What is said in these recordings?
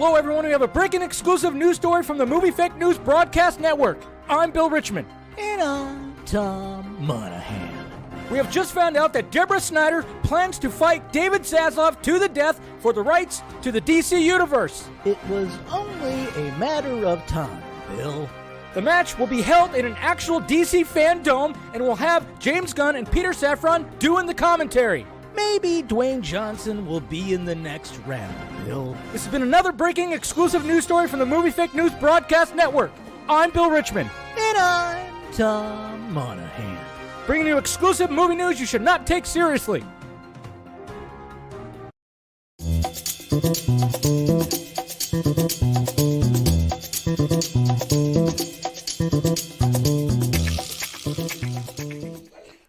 Hello, everyone. We have a breaking exclusive news story from the Movie Fake News Broadcast Network. I'm Bill Richmond. And I'm Tom Monahan. We have just found out that Deborah Snyder plans to fight David Zaslav to the death for the rights to the DC Universe. It was only a matter of time, Bill. The match will be held in an actual DC fan dome and will have James Gunn and Peter Safran doing the commentary. Maybe Dwayne Johnson will be in the next round, Bill. This has been another breaking exclusive news story from the Movie Fake News Broadcast Network. I'm Bill Richmond. And I'm Tom Monahan. Bringing you exclusive movie news you should not take seriously.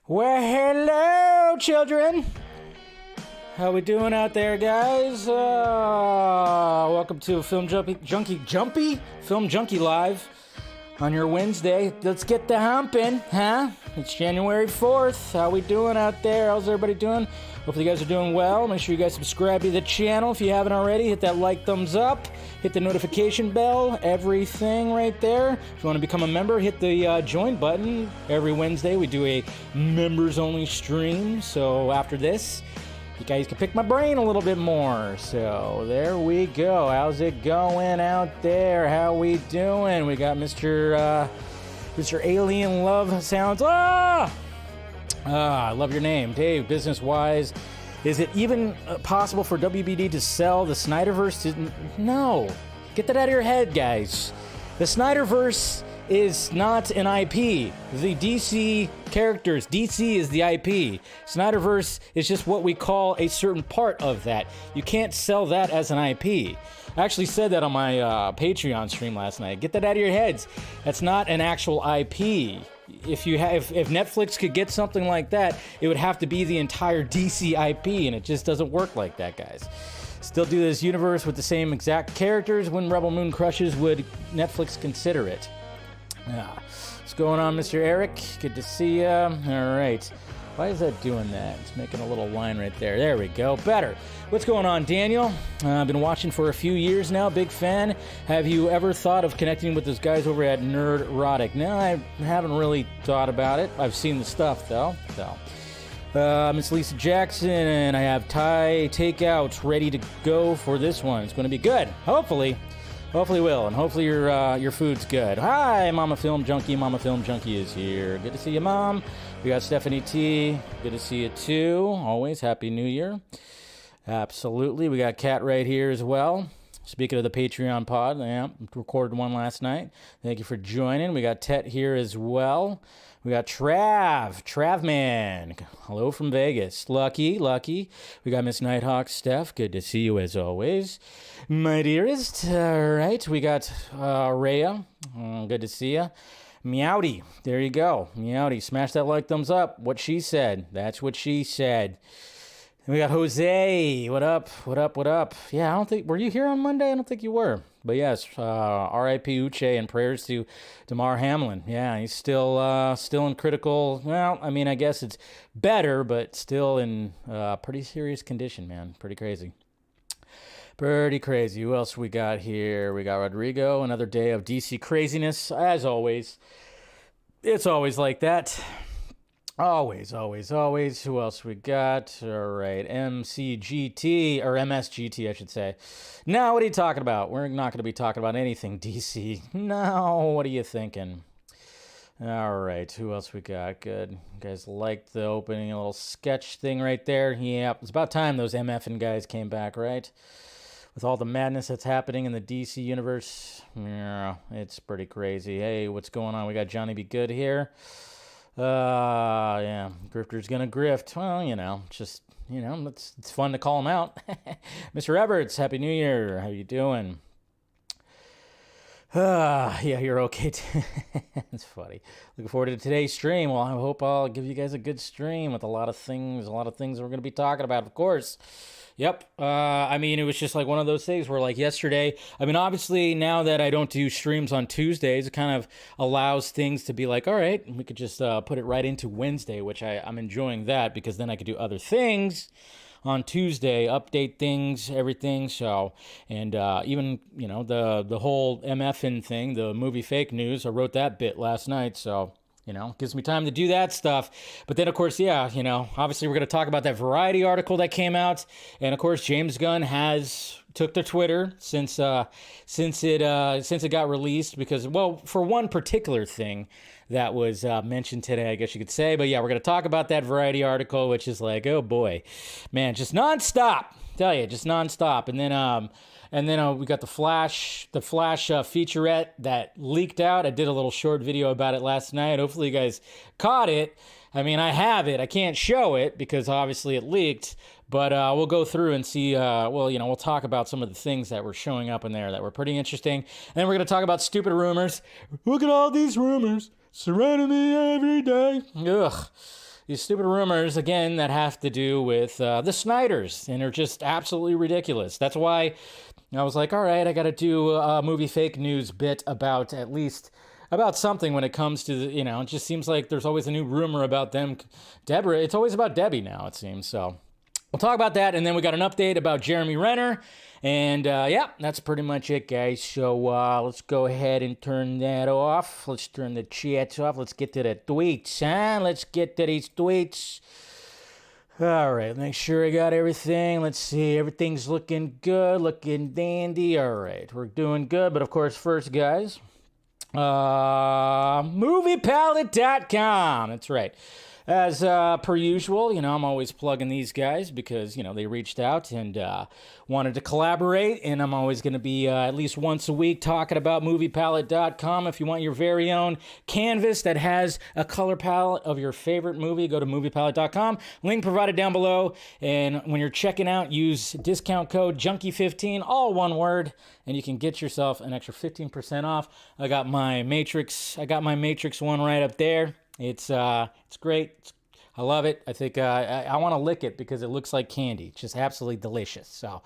Well, hello, children. How we doing out there, guys? Welcome to Film Junkee Live on your Wednesday. Let's get the humping, huh? It's January 4th. How we doing out there? How's everybody doing? Hopefully you guys are doing well. Make sure you guys subscribe to the channel if you haven't already. Hit that like, thumbs up. Hit the notification bell. Everything right there. If you want to become a member, hit the join button. Every Wednesday we do a members-only stream. So after this, you guys can pick my brain a little bit more. So there we go. How's it going out there? How we doing? We got Mr. Alien Love Sounds. I love your name, Dave. Business-wise, is it even possible for WBD to sell the Snyderverse? No. Get that out of your head, guys. The Snyderverse is not an IP. The DC characters, DC is the IP. Snyderverse is just what we call a certain part of that. You can't sell that as an IP. I actually said that on my Patreon stream last night. Get that out of your heads. That's not an actual IP. If Netflix could get something like that, it would have to be the entire DC IP, and it just doesn't work like that, guys. Still do this universe with the same exact characters. When Rebel Moon crushes, would Netflix consider it? What's going on, Mr. Eric? Good to see ya. All right. Why is that doing that? It's making a little line right there. There we go. Better. What's going on, Daniel? I've been watching for a few years now. Big fan. Have you ever thought of connecting with those guys over at Nerdrotic? No, I haven't really thought about it. I've seen the stuff, though. Miss Lisa Jackson, and I have Thai takeout ready to go for this one. It's going to be good. Hopefully will, and hopefully your food's good. Hi, Mama Film Junkie. Mama Film Junkie is here. Good to see you, Mom. We got Stephanie T. Good to see you, too. Always. Happy New Year. Absolutely. We got Kat right here as well. Speaking of the Patreon pod, yeah, recorded one last night. Thank you for joining. We got Tet here as well. We got Travman. Hello from Vegas. Lucky. We got Miss Nighthawk, Steph. Good to see you as always. My dearest. All right. We got Rhea. Good to see you. Meowdy. There you go. Meowdy. Smash that like, thumbs up. What she said. That's what she said. And we got Jose. What up? Yeah, I don't think... Were you here on Monday? I don't think you were. But yes, R.I.P. Uche and prayers to Damar Hamlin. Yeah, he's still in critical... Well, I mean, I guess it's better, but still in pretty serious condition, man. Pretty crazy. Who else we got here? We got Rodrigo. Another day of DC craziness, as always. It's always like that. Always. Who else we got? All right, MCGT, or MSGT, I should say. No, what are you talking about? We're not going to be talking about anything DC. No, what are you thinking? All right, who else we got? Good. You guys liked the opening, a little sketch thing right there. Yeah, it's about time those MFing guys came back, right? With all the madness that's happening in the DC universe. Yeah, it's pretty crazy. Hey, what's going on? We got Johnny Be Good here. Yeah, grifter's gonna grift. Well, just, it's fun to call him out. Mr. Everts, Happy New Year. How you doing? Yeah, you're okay. It's funny. Looking forward to today's stream. Well, I hope I'll give you guys a good stream with a lot of things we're going to be talking about, of course. Yep. I mean, it was just like one of those things where, like, yesterday, I mean, obviously now that I don't do streams on Tuesdays, it kind of allows things to be like, all right, we could just put it right into Wednesday, which I'm enjoying that, because then I could do other things on Tuesday, update things, everything. So, and even, the whole MFN thing, the movie fake news, I wrote that bit last night. So, gives me time to do that stuff. But then, of course, obviously we're going to talk about that Variety article that came out. And, of course, James Gunn took to Twitter since it got released because, well, for one particular thing that was mentioned today, I guess you could say. But, yeah, we're going to talk about that Variety article, which is like, oh, boy. Man, just nonstop. Tell you, just nonstop. And then we got the Flash featurette that leaked out. I did a little short video about it last night. Hopefully you guys caught it. I mean, I have it. I can't show it because obviously it leaked. But we'll go through and see. We'll talk about some of the things that were showing up in there that were pretty interesting. And then we're going to talk about stupid rumors. Look at all these rumors surrounding me every day. Ugh. These stupid rumors, again, that have to do with the Snyders, and are just absolutely ridiculous. That's why I was like, all right, I got to do a movie fake news bit about something when it comes to, it just seems like there's always a new rumor about them. Deborah, it's always about Debbie now, it seems. So we'll talk about that, and then we got an update about Jeremy Renner. And, that's pretty much it, guys. So let's go ahead and turn that off. Let's turn the chats off. Let's get to the tweets, huh? Let's get to these tweets. All right, make sure I got everything. Let's see. Everything's looking good, looking dandy. All right, we're doing good. But, of course, first, guys, moviepalette.com. That's right. As per usual, I'm always plugging these guys because, they reached out and wanted to collaborate. And I'm always going to be at least once a week talking about moviepalette.com. If you want your very own canvas that has a color palette of your favorite movie, go to moviepalette.com. Link provided down below. And when you're checking out, use discount code Junkee15, all one word, and you can get yourself an extra 15% off. I got my Matrix one right up there. It's great. I love it. I think I want to lick it because it looks like candy. It's just absolutely delicious. So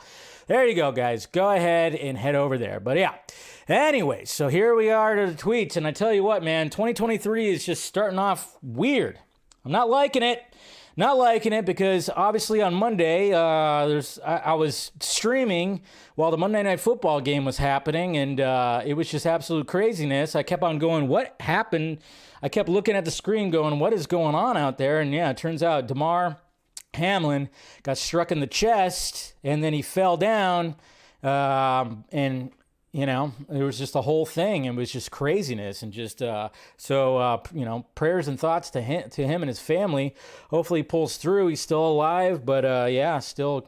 there you go, guys. Go ahead and head over there. But yeah, anyway, so here we are to the tweets. And I tell you what, man, 2023 is just starting off weird. I'm not liking it. Not liking it because obviously on Monday, I was streaming while the Monday Night Football game was happening, and it was just absolute craziness. I kept on going, what happened? I kept looking at the screen going, what is going on out there? And yeah, it turns out Damar Hamlin got struck in the chest, and then he fell down, and it was just a whole thing. It was just craziness, and just prayers and thoughts to him and his family. Hopefully he pulls through. He's still alive, but still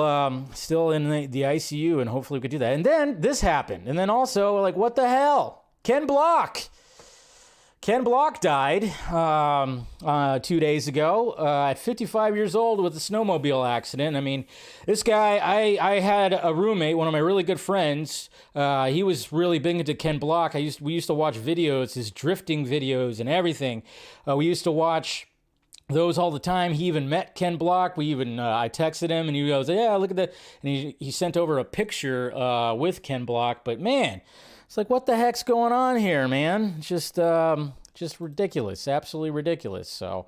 in the ICU, and hopefully we could do that. And then this happened, and then also like, what the hell? Ken Block died 2 days ago at 55 years old with a snowmobile accident. I mean, this guy, I had a roommate, one of my really good friends. He was really big into Ken Block. We used to watch videos, his drifting videos and everything. We used to watch those all the time. He even met Ken Block. I texted him and he goes, yeah, look at that. And he sent over a picture with Ken Block. But man, it's like, what the heck's going on here, man? Just ridiculous, absolutely ridiculous. So,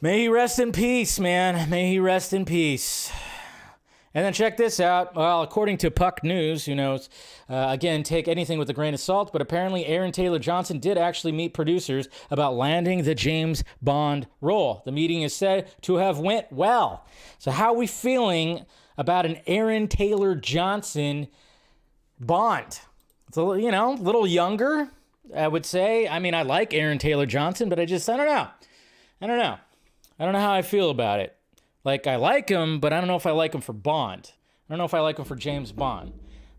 may he rest in peace, man. May he rest in peace. And then check this out. Well, according to Puck News, who knows? Again, take anything with a grain of salt, but apparently Aaron Taylor Johnson did actually meet producers about landing the James Bond role. The meeting is said to have went well. So how are we feeling about an Aaron Taylor Johnson Bond? It's a little younger, I would say. I mean, I like Aaron Taylor Johnson, but I don't know. I don't know how I feel about it. Like, I like him, but I don't know if I like him for Bond. I don't know if I like him for James Bond.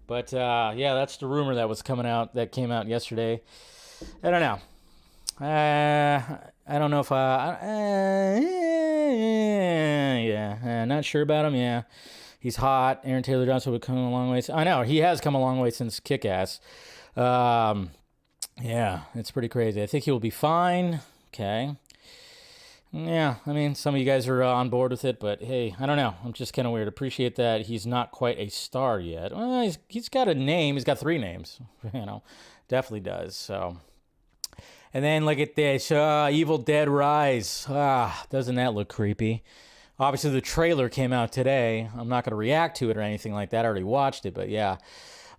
But, that's the rumor that came out yesterday. I don't know. I don't know if not sure about him, yeah. He's hot. Aaron Taylor Johnson would come a long way. I know, he has come a long way since Kick-Ass. Yeah, it's pretty crazy. I think he'll be fine. Okay. Yeah, I mean, some of you guys are on board with it, but hey, I don't know. I'm just kind of weird. Appreciate that he's not quite a star yet. Well, he's got a name. He's got 3 names. Definitely does. So, and then look at this, Evil Dead Rise. Doesn't that look creepy? Obviously, the trailer came out today. I'm not going to react to it or anything like that. I already watched it, but yeah.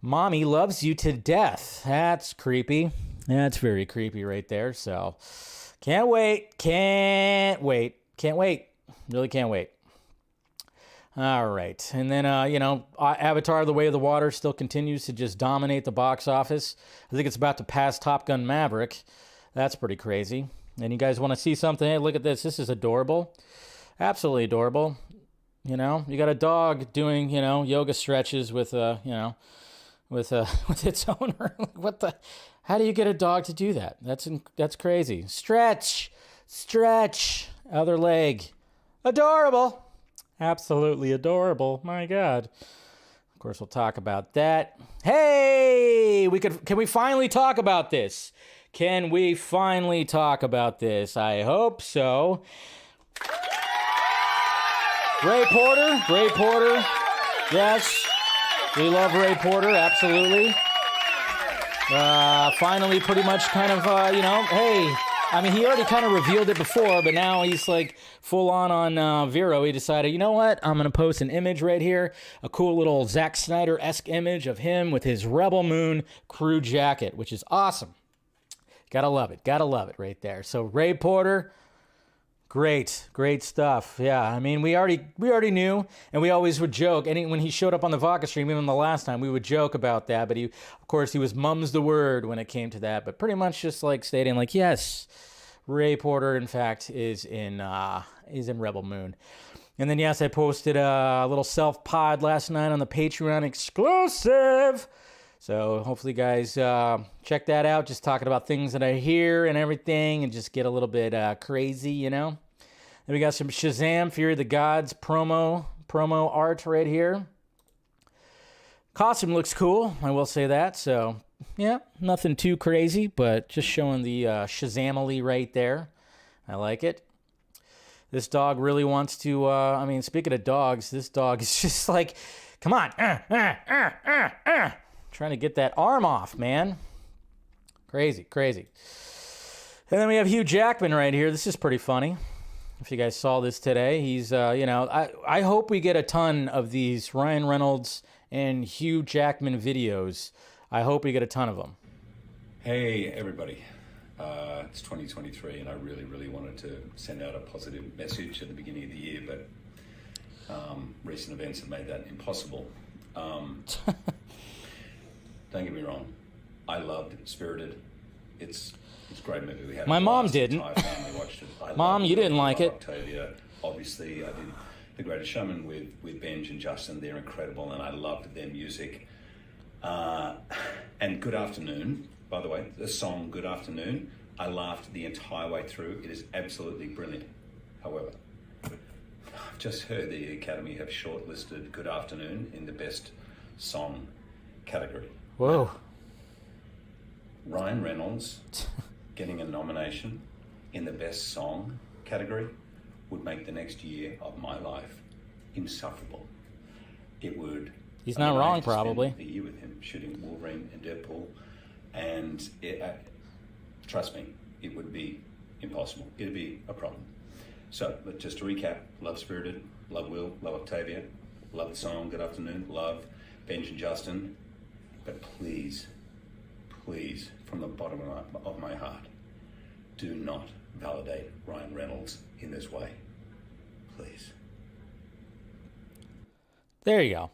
Mommy loves you to death. That's creepy. That's very creepy right there. So, can't wait. Can't wait. Can't wait. Really can't wait. All right. And then, Avatar: The Way of the Water still continues to just dominate the box office. I think it's about to pass Top Gun Maverick. That's pretty crazy. And you guys want to see something? Hey, look at this. This is adorable. Absolutely adorable. You got a dog doing, yoga stretches with with its owner. What the? How do you get a dog to do that? That's crazy. Stretch. Other leg. Adorable. Absolutely adorable. My God. Of course, we'll talk about that. Hey, can we finally talk about this? Can we finally talk about this? I hope so. Ray Porter. Yes, we love Ray Porter, absolutely. Finally, pretty much kind of, hey, I mean, he already kind of revealed it before, but now he's like full on Vero. He decided, you know what? I'm going to post an image right here, a cool little Zack Snyder-esque image of him with his Rebel Moon crew jacket, which is awesome. Gotta love it right there. So Ray Porter, great stuff. Yeah, I mean, we already knew, and we always would joke. And when he showed up on the Vodka stream, even the last time, we would joke about that. But of course, he was mum's the word when it came to that. But pretty much just like stating, like, yes, Ray Porter, in fact, is in Rebel Moon. And then yes, I posted a little self pod last night on the Patreon exclusive. So hopefully, guys, check that out. Just talking about things that I hear and everything, and just get a little bit crazy, Then we got some Shazam! Fury of the Gods promo art right here. Costume looks cool, I will say that. So yeah, nothing too crazy, but just showing the Shazamily right there. I like it. This dog really wants to. Speaking of dogs, this dog is just like, come on, trying to get that arm off, man. Crazy. And then we have Hugh Jackman right here. This is pretty funny. If you guys saw this today, he's, I hope we get a ton of these Ryan Reynolds and Hugh Jackman videos. I hope we get a ton of them. Hey, everybody. It's 2023, and I really, really wanted to send out a positive message at the beginning of the year, but recent events have made that impossible. Don't get me wrong. I loved Spirited. It's a great movie. We had my mom didn't. My family watched it. Mom, you didn't like it. Octavia. Obviously, I did The Greatest Showman with Benj and Justin. They're incredible, and I loved their music. And Good Afternoon, by the way, the song Good Afternoon, I laughed the entire way through. It is absolutely brilliant. However, I've just heard the Academy have shortlisted Good Afternoon in the Best Song category. Whoa. Ryan Reynolds getting a nomination in the Best Song category would make the next year of my life insufferable. It would. He's not wrong, probably. A year with him shooting Wolverine and Deadpool, and trust me, it would be impossible. It'd be a problem. So, but just to recap: love Spirited, love Will, love Octavia, love the song Good Afternoon, love Benj and Justin. But please, from the bottom of my heart, do not validate Ryan Reynolds in this way. Please. There you go.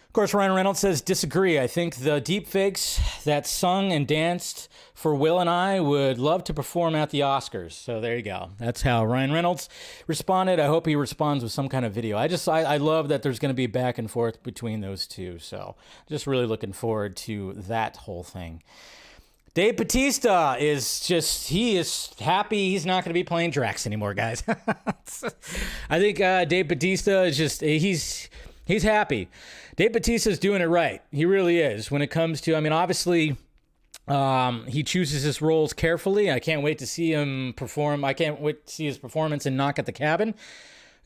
Of course, Ryan Reynolds says disagree. I think the deepfakes that sung and danced for Will and I would love to perform at the Oscars. So there you go. That's how Ryan Reynolds responded. I hope he responds with some kind of video. I love that there's going to be back and forth between those two. So just really looking forward to that whole thing. Dave Bautista he is happy he's not going to be playing Drax anymore, guys. I think Dave Bautista is he's happy. Dave Bautista's doing it right. He really is. When it comes to, obviously, he chooses his roles carefully. I can't wait to see him perform. I can't wait to see his performance in Knock at the Cabin,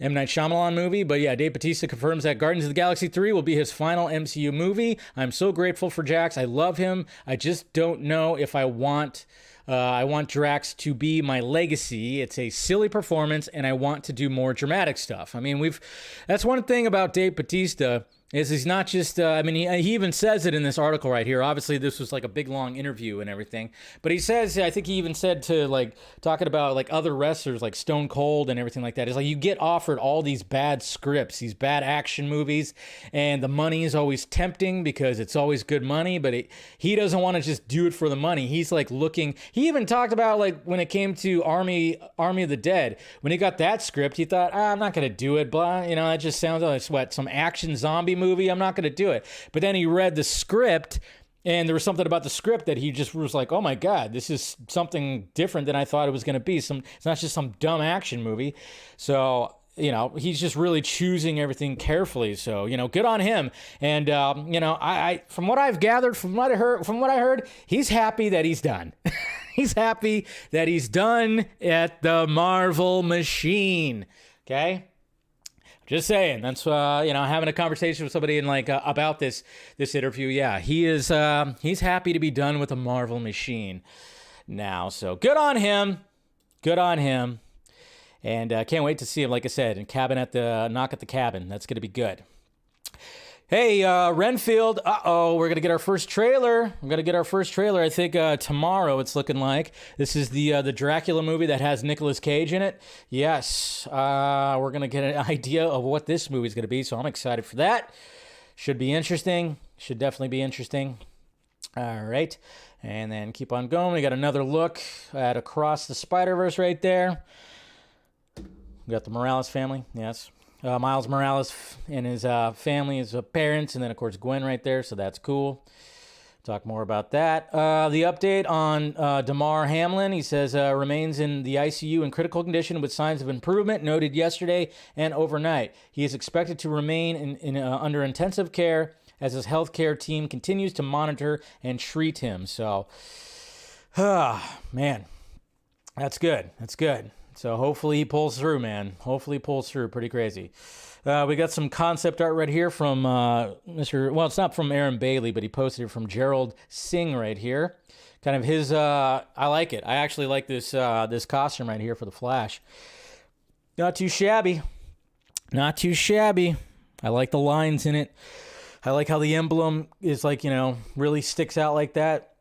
M. Night Shyamalan movie. But yeah, Dave Bautista confirms that Guardians of the Galaxy 3 will be his final MCU movie. I'm so grateful for Jax. I love him. I just don't know if I want I want Drax to be my legacy. It's a silly performance, and I want to do more dramatic stuff. I mean, that's one thing about Dave Bautista. Is he's not just, he even says it in this article right here. Obviously, this was like a big, long interview and everything. But he says, I think he even said to, like, talking about, like, other wrestlers, like Stone Cold and everything like that. It's like you get offered all these bad scripts, these bad action movies, and the money is always tempting because it's always good money. But he doesn't want to just do it for the money. He's, like, looking. He even talked about, like, when it came to Army of the Dead. When he got that script, he thought, I'm not going to do it. Blah, that just sounds like, some action zombie movie. I'm not going to do it. But then he read the script, and there was something about the script that he just was like, oh my God, this is something different than I thought it was going to be. It's not just some dumb action movie. So, he's just really choosing everything carefully. So, good on him. And, I from what I've gathered, from what I heard, he's happy that he's done. He's happy that he's done at the Marvel machine. Okay? Just saying. That's having a conversation with somebody and about this interview. Yeah, he's happy to be done with the Marvel machine now. So good on him. Good on him. And can't wait to see him. Like I said, in Knock at the Cabin. That's gonna be good. Hey, Renfield, we're going to get our first trailer. We're going to get our first trailer, I think, tomorrow, it's looking like. This is the Dracula movie that has Nicolas Cage in it. Yes, we're going to get an idea of what this movie is going to be, so I'm excited for that. Should be interesting. Should definitely be interesting. All right, and then keep on going. We got another look at Across the Spider-Verse right there. We got the Morales family, yes. Miles Morales and his family, his parents, and then, of course, Gwen right there, so that's cool. Talk more about that. The update on Damar Hamlin, he says, remains in the ICU in critical condition with signs of improvement noted yesterday and overnight. He is expected to remain under intensive care as his healthcare team continues to monitor and treat him. So, man, that's good. That's good. So hopefully he pulls through, man. Hopefully he pulls through. Pretty crazy. We got some concept art right here from it's not from Aaron Bailey, but he posted it from Gerald Singh right here. Kind of his, I like it. I actually like this costume right here for the Flash. Not too shabby. Not too shabby. I like the lines in it. I like how the emblem is really sticks out like that.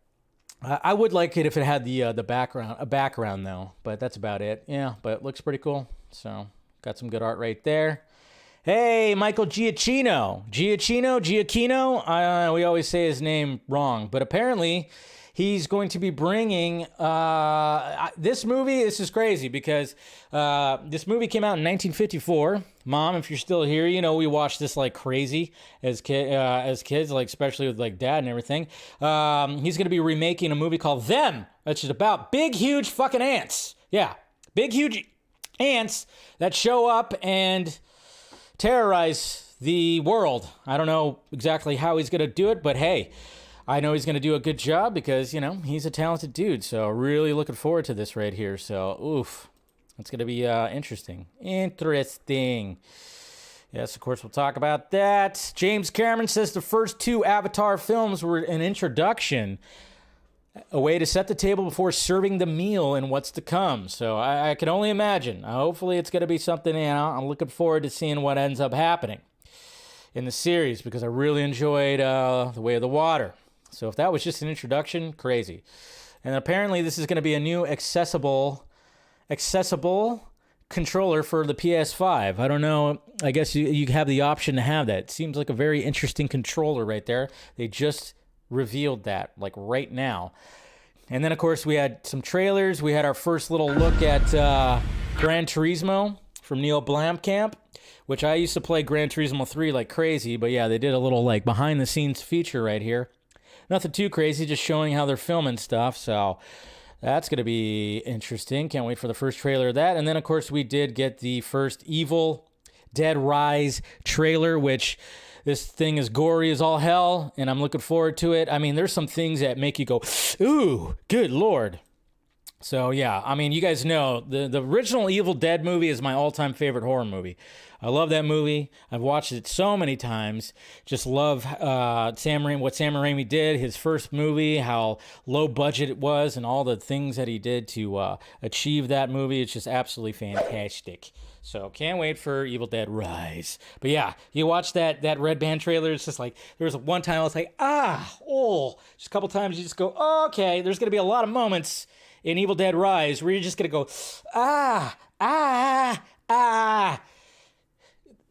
I would like it if it had the background though, but that's about it. Yeah, but it looks pretty cool. So got some good art right there. Hey, Michael Giacchino. We always say his name wrong, but apparently he's going to be bringing this movie. This is crazy because this movie came out in 1954. Mom, if you're still here, we watched this like crazy as kids, like especially with like dad and everything. He's going to be remaking a movie called Them, which is about big, huge fucking ants. Yeah, big, huge ants that show up and terrorize the world. I don't know exactly how he's going to do it, but hey, I know he's going to do a good job because, he's a talented dude. So really looking forward to this right here. So, oof. It's going to be interesting. Interesting. Yes, of course, we'll talk about that. James Cameron says the first two Avatar films were an introduction, a way to set the table before serving the meal and what's to come. So I can only imagine. Hopefully it's going to be something, I'm looking forward to seeing what ends up happening in the series because I really enjoyed The Way of the Water. So if that was just an introduction, crazy. And apparently this is going to be a new accessible controller for the PS5. I don't know. I guess you have the option to have that. It seems like a very interesting controller right there. They just revealed that like right now. And then, of course, we had some trailers. We had our first little look at Gran Turismo from Neil Blomkamp, which I used to play Gran Turismo 3 like crazy. But yeah, they did a little like behind the scenes feature right here. Nothing too crazy, just showing how they're filming stuff. So that's going to be interesting. Can't wait for the first trailer of that. And then, of course, we did get the first Evil Dead Rise trailer, which this thing is gory as all hell, and I'm looking forward to it. I mean, there's some things that make you go, ooh, good Lord. So yeah, I mean, you guys know the original Evil Dead movie is my all-time favorite horror movie. I love that movie. I've watched it so many times. Just love what Sam Raimi did, his first movie, how low budget it was, and all the things that he did to achieve that movie. It's just absolutely fantastic. So can't wait for Evil Dead Rise. But yeah, you watch that Red Band trailer. It's just like, there was one time I was like, just a couple times you just go, oh, okay. There's gonna be a lot of moments in Evil Dead Rise where you're just gonna go,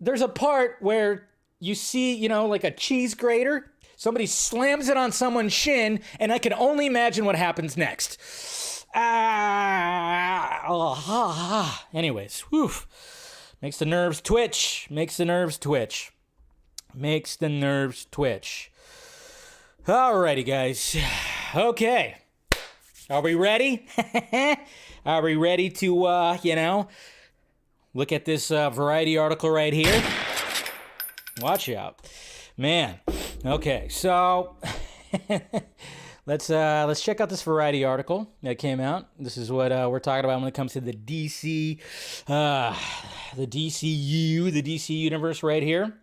There's a part where you see, like a cheese grater. Somebody slams it on someone's shin, and I can only imagine what happens next. Anyways, whew. Makes the nerves twitch. Alrighty, guys. Okay. Are we ready? Are we ready to, look at this Variety article right here? Watch out. Man. Okay, so let's check out this Variety article that came out. This is what we're talking about when it comes to the DC, the DCU, the DC universe right here.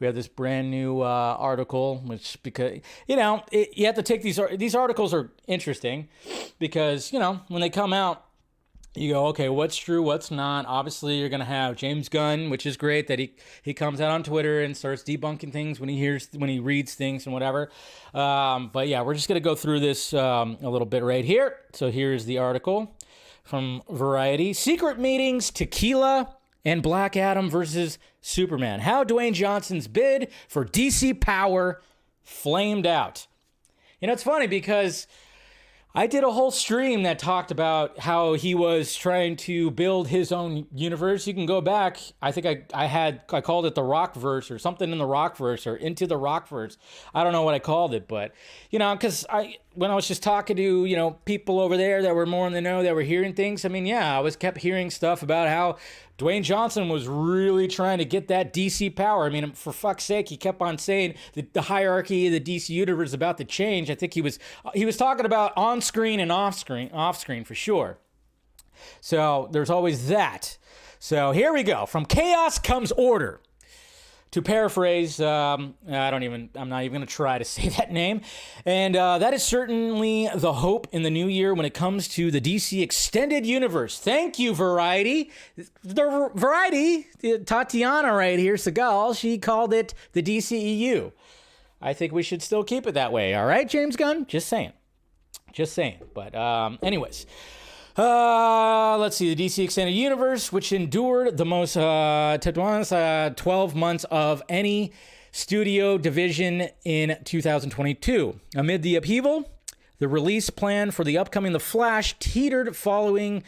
We have this brand new article, which, because, you have to take these articles are interesting because, when they come out, you go, okay, what's true, what's not? Obviously, you're going to have James Gunn, which is great that he comes out on Twitter and starts debunking things when he reads things and whatever. But yeah, we're just going to go through this a little bit right here. So here's the article from Variety. Secret meetings, tequila, and Black Adam versus Superman. How Dwayne Johnson's bid for DC power flamed out. It's funny because I did a whole stream that talked about how he was trying to build his own universe. You can go back. I think I called it the Rockverse or something in the Rockverse or into the Rockverse. I don't know what I called it, but because when I was just talking to people over there that were more in the know, that were hearing things. I mean, yeah, I kept hearing stuff about how Dwayne Johnson was really trying to get that DC power. I mean, for fuck's sake, he kept on saying the hierarchy of the DC universe is about to change. I think he was talking about on screen and off screen for sure. So there's always that. So here we go. From chaos comes order. To paraphrase, I'm not even going to try to say that name. And that is certainly the hope in the new year when it comes to the DC Extended Universe. Thank you, Variety. The Variety, Tatiana right here, Segal, she called it the DCEU. I think we should still keep it that way. All right, James Gunn? Just saying. But anyways. Let's see, the DC Extended Universe, which endured the most 12 months of any studio division in 2022. Amid the upheaval, the release plan for the upcoming The Flash teetered following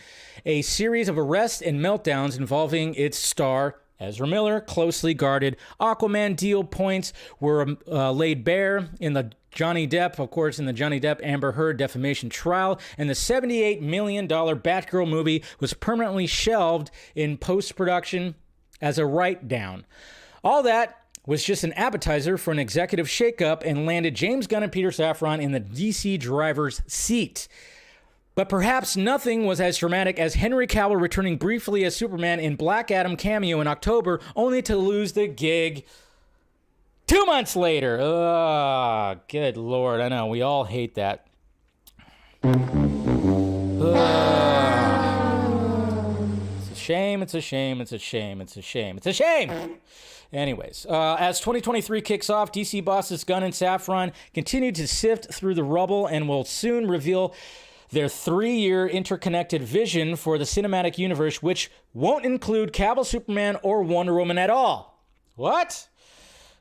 a series of arrests and meltdowns involving its star, Ezra Miller. Closely guarded Aquaman deal points were laid bare in the Johnny Depp Amber Heard defamation trial, and the $78 million Batgirl movie was permanently shelved in post-production as a write-down. All that was just an appetizer for an executive shakeup and landed James Gunn and Peter Safran in the DC driver's seat. But perhaps nothing was as dramatic as Henry Cavill returning briefly as Superman in Black Adam cameo in October, only to lose the gig 2 months later. Oh, good Lord. I know. We all hate that. It's a shame. Anyways, as 2023 kicks off, DC bosses Gunn and Safran continue to sift through the rubble and will soon reveal their 3-year interconnected vision for the cinematic universe, which won't include Cavill Superman or Wonder Woman at all. What?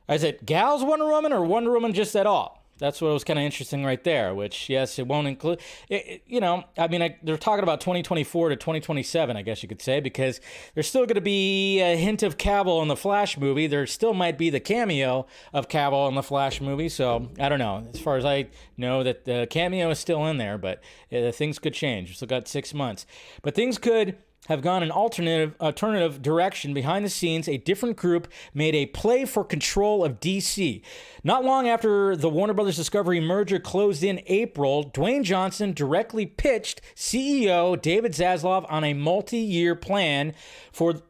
Is it Gal's Wonder Woman or Wonder Woman just at all? That's what was kind of interesting right there, which, yes, it won't include, they're talking about 2024 to 2027, I guess you could say, because there's still going to be a hint of Cavill in the Flash movie. There still might be the cameo of Cavill in the Flash movie, so I don't know. As far as I know, that the cameo is still in there, but things could change. We still got 6 months. But things could have gone an alternative direction. Behind the scenes, a different group made a play for control of DC. Not long after the Warner Brothers Discovery merger closed in April, Dwayne Johnson directly pitched CEO David Zaslav on a multi-year plan for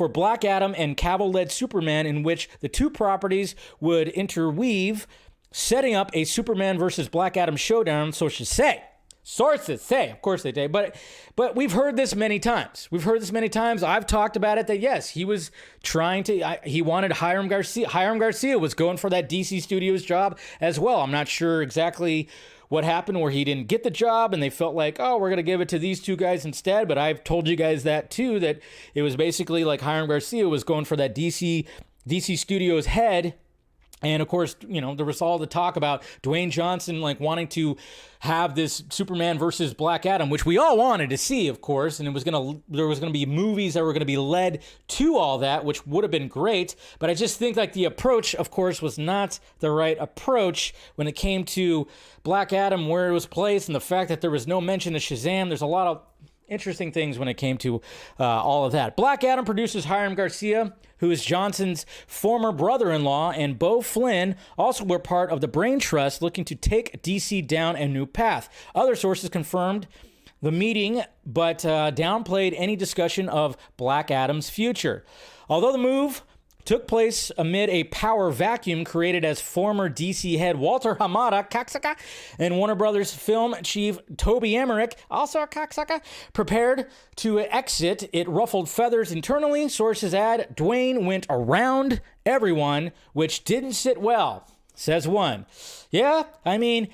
Black Adam and Cavill-led Superman, in which the two properties would interweave, setting up a Superman versus Black Adam showdown, sources say. Sources say, of course they do, but we've heard this many times. I've talked about it, that yes, he was trying to, he wanted Hiram Garcia. Hiram Garcia was going for that DC Studios job as well. I'm not sure exactly what happened where he didn't get the job and they felt like, oh, we're going to give it to these two guys instead. But I've told you guys that too, that it was basically like Hiram Garcia was going for that DC Studios head. And of course, there was all the talk about Dwayne Johnson like wanting to have this Superman versus Black Adam, which we all wanted to see, of course. And there was gonna be movies that were gonna be led to all that, which would have been great. But I just think like the approach, of course, was not the right approach when it came to Black Adam, where it was placed, and the fact that there was no mention of Shazam. There's a lot of interesting things when it came to all of that. Black Adam producers Hiram Garcia, who is Johnson's former brother-in-law, and Beau Flynn also were part of the brain trust looking to take DC down a new path. Other sources confirmed the meeting, but downplayed any discussion of Black Adam's future. Although the move took place amid a power vacuum created as former DC head Walter Hamada Kaksaka and Warner Brothers film chief Toby Emmerich, also a Kaksaka, prepared to exit. It ruffled feathers internally. Sources add Dwayne went around everyone, which didn't sit well, says one. Yeah, I mean,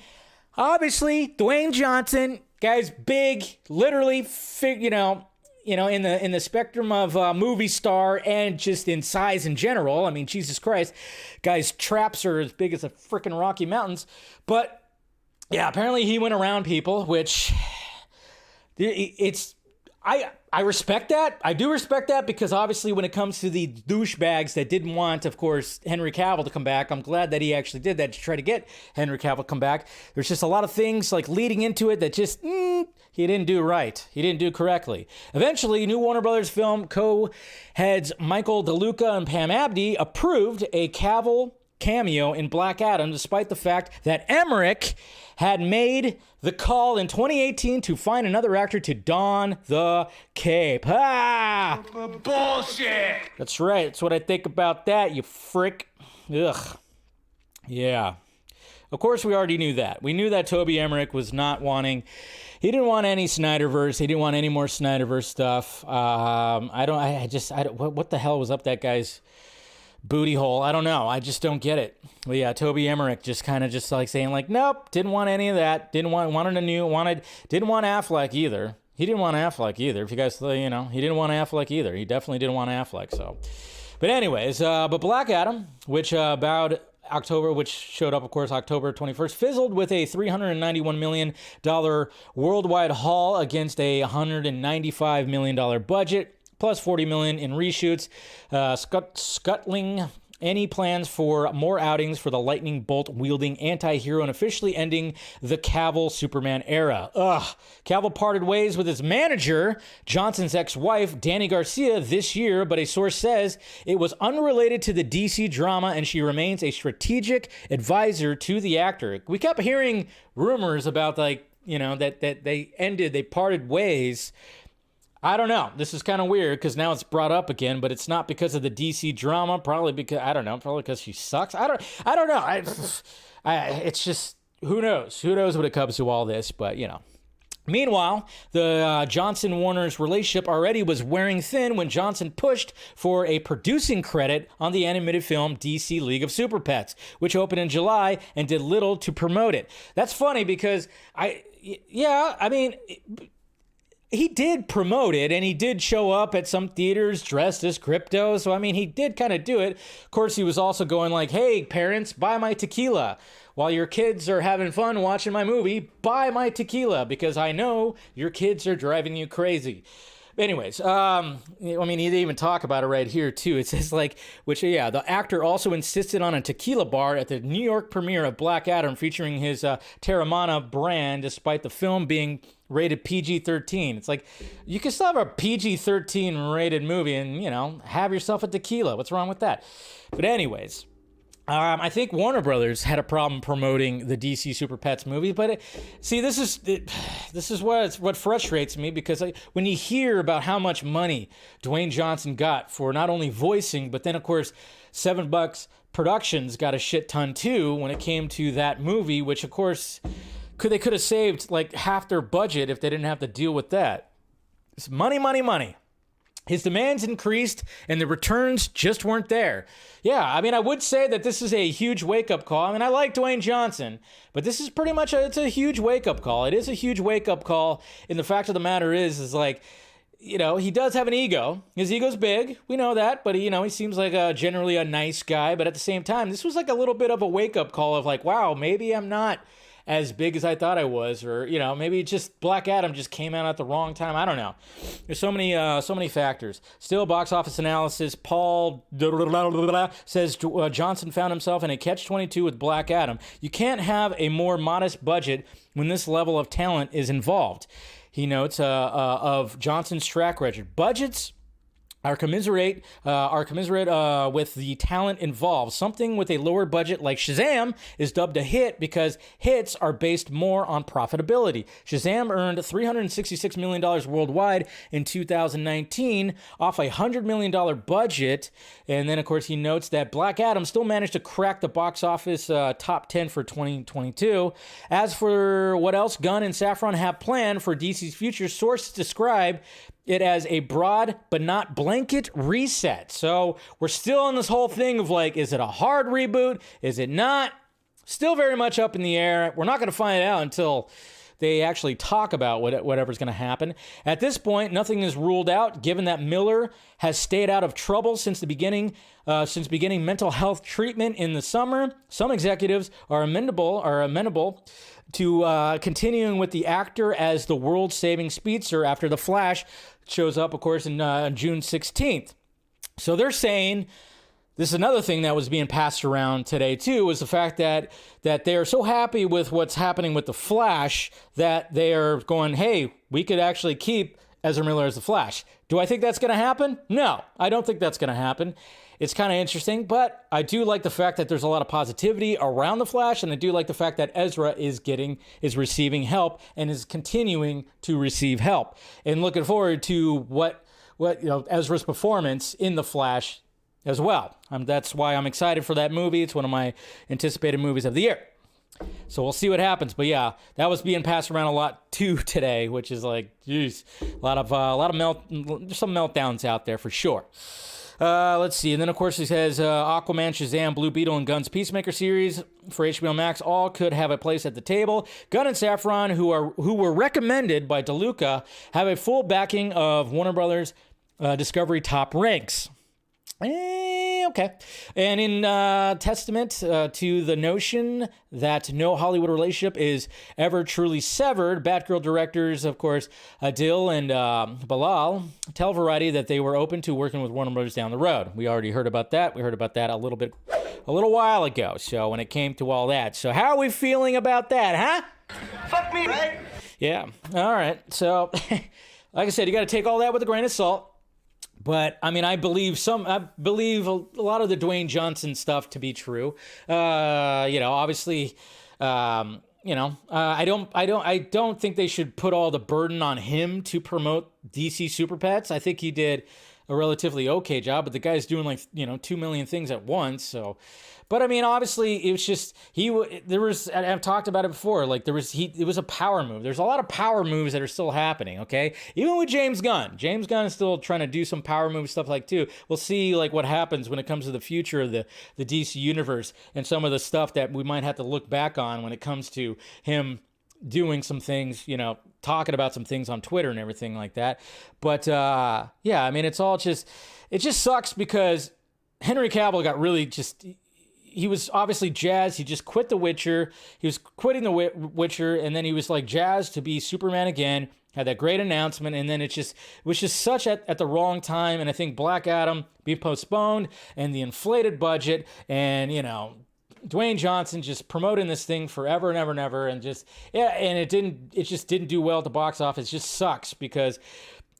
obviously Dwayne Johnson, guy's big, literally, in the spectrum of movie star and just in size in general. I mean, Jesus Christ, guy's traps are as big as the freaking Rocky Mountains. But yeah, apparently he went around people, which I respect that. I do respect that, because obviously when it comes to the douchebags that didn't want, of course, Henry Cavill to come back, I'm glad that he actually did that to try to get Henry Cavill to come back. There's just a lot of things like leading into it that just, he didn't do right. He didn't do correctly. Eventually, new Warner Brothers film co-heads Michael DeLuca and Pam Abdi approved a Cavill cameo in Black Adam, despite the fact that Emmerich had made the call in 2018 to find another actor to don the cape. Bullshit! That's right. That's what I think about that, you frick. Ugh. Yeah. Of course, we already knew that. We knew that Toby Emmerich was not wanting... He didn't want any Snyderverse. He didn't want any more Snyderverse stuff. What the hell was up that guy's booty hole? I don't know. I just don't get it. Well, yeah, Toby Emmerich just kind of just like saying like, nope, didn't want any of that. Didn't want Affleck either. He didn't want Affleck either. If you guys, he didn't want Affleck either. He definitely didn't want Affleck. So, but anyways, but Black Adam, which showed up, of course, October 21st, fizzled with a $391 million worldwide haul against a $195 million budget, plus $40 million in reshoots, scuttling any plans for more outings for the lightning bolt-wielding anti-hero and officially ending the Cavill Superman era. Cavill parted ways with his manager, Johnson's ex-wife, Dani Garcia, this year, but a source says it was unrelated to the DC drama and she remains a strategic advisor to the actor. We kept hearing rumors about, that they parted ways. I don't know. This is kind of weird because now it's brought up again, but it's not because of the DC drama. Probably because she sucks. I don't know. It's just, who knows? Who knows when it comes to all this, but Meanwhile, the Johnson-Warner's relationship already was wearing thin when Johnson pushed for a producing credit on the animated film DC League of Super Pets, which opened in July and did little to promote it. That's funny because he did promote it, and he did show up at some theaters dressed as Crypto. So, he did kind of do it. Of course, he was also going like, hey, parents, buy my tequila. While your kids are having fun watching my movie, buy my tequila, because I know your kids are driving you crazy. Anyways, I mean, they even talk about it right here, too. It says, like, the actor also insisted on a tequila bar at the New York premiere of Black Adam featuring his Terramana brand, despite the film being rated PG-13. It's like, you can still have a PG-13 rated movie and, have yourself a tequila. What's wrong with that? But anyways... I think Warner Brothers had a problem promoting the DC Super Pets movie, but this is what frustrates me, because when you hear about how much money Dwayne Johnson got for not only voicing, but then of course $7 Productions got a shit ton too when it came to that movie, which of course they could have saved like half their budget if they didn't have to deal with that. It's money, money, money. His demands increased and the returns just weren't there. Yeah, I mean, I would say that this is a huge wake-up call. I mean, I like Dwayne Johnson, but this is pretty much it's a huge wake-up call. It is a huge wake-up call, and the fact of the matter is like, he does have an ego. His ego's big. We know that, but he seems like generally a nice guy, but at the same time, this was like a little bit of a wake-up call of like, wow, maybe I'm not as big as I thought I was, or maybe just Black Adam just came out at the wrong time. I don't know. There's so many factors. Still, box office analysis. Paul says Johnson found himself in a catch-22 with Black Adam. You can't have a more modest budget when this level of talent is involved. He notes of Johnson's track record. Budgets are commiserate with the talent involved. Something with a lower budget like Shazam is dubbed a hit because hits are based more on profitability. Shazam earned $366 million worldwide in 2019 off a $100 million budget. And then, of course, he notes that Black Adam still managed to crack the box office top 10 for 2022. As for what else Gunn and Safran have planned for DC's future, sources describe it as a broad but not blanket reset. So we're still on this whole thing of like, is it a hard reboot? Is it not? Still very much up in the air. We're not going to find out until they actually talk about whatever's going to happen. At this point, nothing is ruled out, given that Miller has stayed out of trouble since beginning mental health treatment in the summer. Some executives are amenable to continuing with the actor as the world-saving speedster after The Flash shows up, of course, in June 16th. So they're saying, this is another thing that was being passed around today, too, was the fact that they are so happy with what's happening with The Flash that they are going, hey, we could actually keep Ezra Miller as The Flash. Do I think that's going to happen? No, I don't think that's going to happen. It's kind of interesting, but I do like the fact that there's a lot of positivity around The Flash, and I do like the fact that Ezra is receiving help and is continuing to receive help. And looking forward to what Ezra's performance in The Flash as well. That's why I'm excited for that movie. It's one of my anticipated movies of the year. So we'll see what happens. But yeah, that was being passed around a lot too today, which is like, geez, some meltdowns out there for sure. Let's see. And then, of course, he says Aquaman, Shazam, Blue Beetle, and Gunn's Peacemaker series for HBO Max all could have a place at the table. Gunn and Safran, who were recommended by DeLuca, have a full backing of Warner Brothers Discovery top ranks. Okay. And in testament to the notion that no Hollywood relationship is ever truly severed, Batgirl directors, of course, Adil and Bilal, tell Variety that they were open to working with Warner Brothers down the road. We already heard about that. We heard about that a little while ago. So when it came to all that. So how are we feeling about that, huh? Fuck me, right? Yeah. All right. So, like I said, you got to take all that with a grain of salt. But I mean, I believe a lot of the Dwayne Johnson stuff to be true. Obviously, I don't think they should put all the burden on him to promote DC Super Pets. I think he did a relatively okay job, but the guy's doing 2 million things at once. So, but I mean, obviously, it was just I've talked about it before. It was a power move. There's a lot of power moves that are still happening. Okay, even with James Gunn is still trying to do some power move stuff too. We'll see what happens when it comes to the future of the DC universe and some of the stuff that we might have to look back on when it comes to him doing some things, talking about some things on Twitter and everything like that. But yeah, I mean, it just sucks because Henry Cavill got really he was obviously jazzed. He just quit The Witcher. He was quitting The Witcher, and then he was like jazzed to be Superman again. Had that great announcement, and then it was just such at the wrong time. And I think Black Adam being postponed, and the inflated budget, and Dwayne Johnson just promoting this thing forever and ever and ever, and it just didn't do well at the box office. It just sucks because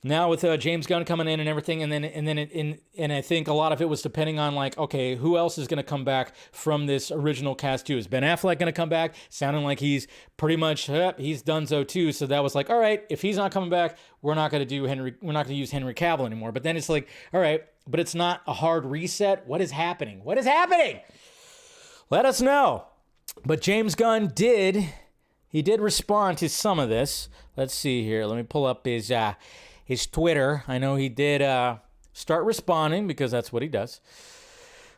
now with James Gunn coming in and everything, and I think a lot of it was depending on like, okay, who else is going to come back from this original cast too? Is Ben Affleck going to come back? Sounding like he's pretty much he's donezo too. So that was like, all right, if he's not coming back, we're not going to use Henry Cavill anymore. But then it's like, all right, but it's not a hard reset. What is happening? What is happening? Let us know. But James Gunn did respond to some of this. Let's see here. Let me pull up his Twitter. I know he did start responding because that's what he does.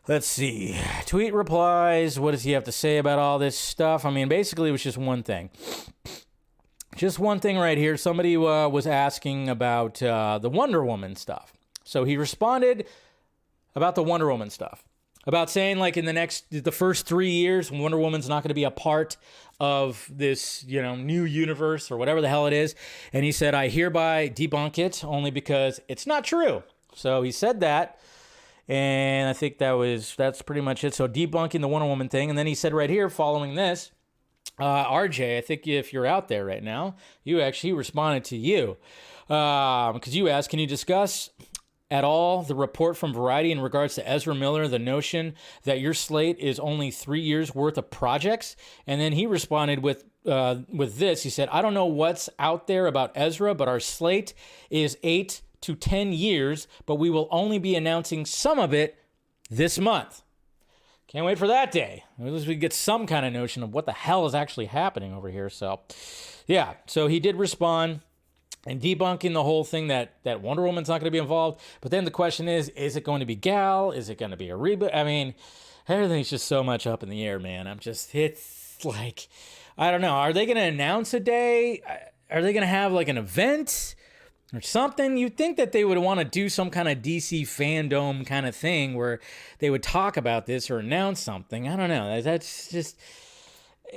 Let's see. Tweet replies. What does he have to say about all this stuff? I mean, basically, it was just one thing. Just one thing right here. Somebody was asking about the Wonder Woman stuff. So he responded about the Wonder Woman stuff. About saying like in the first 3 years, Wonder Woman's not going to be a part of this, new universe or whatever the hell it is. And he said, I hereby debunk it only because it's not true. So he said that. And I think that's pretty much it. So debunking the Wonder Woman thing. And then he said right here, following this, RJ, I think if you're out there right now, he responded to you. Because you asked, can you discuss at all the report from Variety in regards to Ezra Miller, the notion that your slate is only 3 years worth of projects? And then he responded with this. He said, I don't know what's out there about Ezra, but our slate is 8 to 10 years, but we will only be announcing some of it this month. Can't wait for that day. At least we get some kind of notion of what the hell is actually happening over here. So, yeah. So he did respond and debunking the whole thing that Wonder Woman's not going to be involved. But then the question is it going to be Gal? Is it going to be a reboot? I mean, everything's just so much up in the air, man. It's like, I don't know. Are they going to announce a day? Are they going to have like an event or something? You'd think that they would want to do some kind of DC fandom kind of thing where they would talk about this or announce something. I don't know. That's just,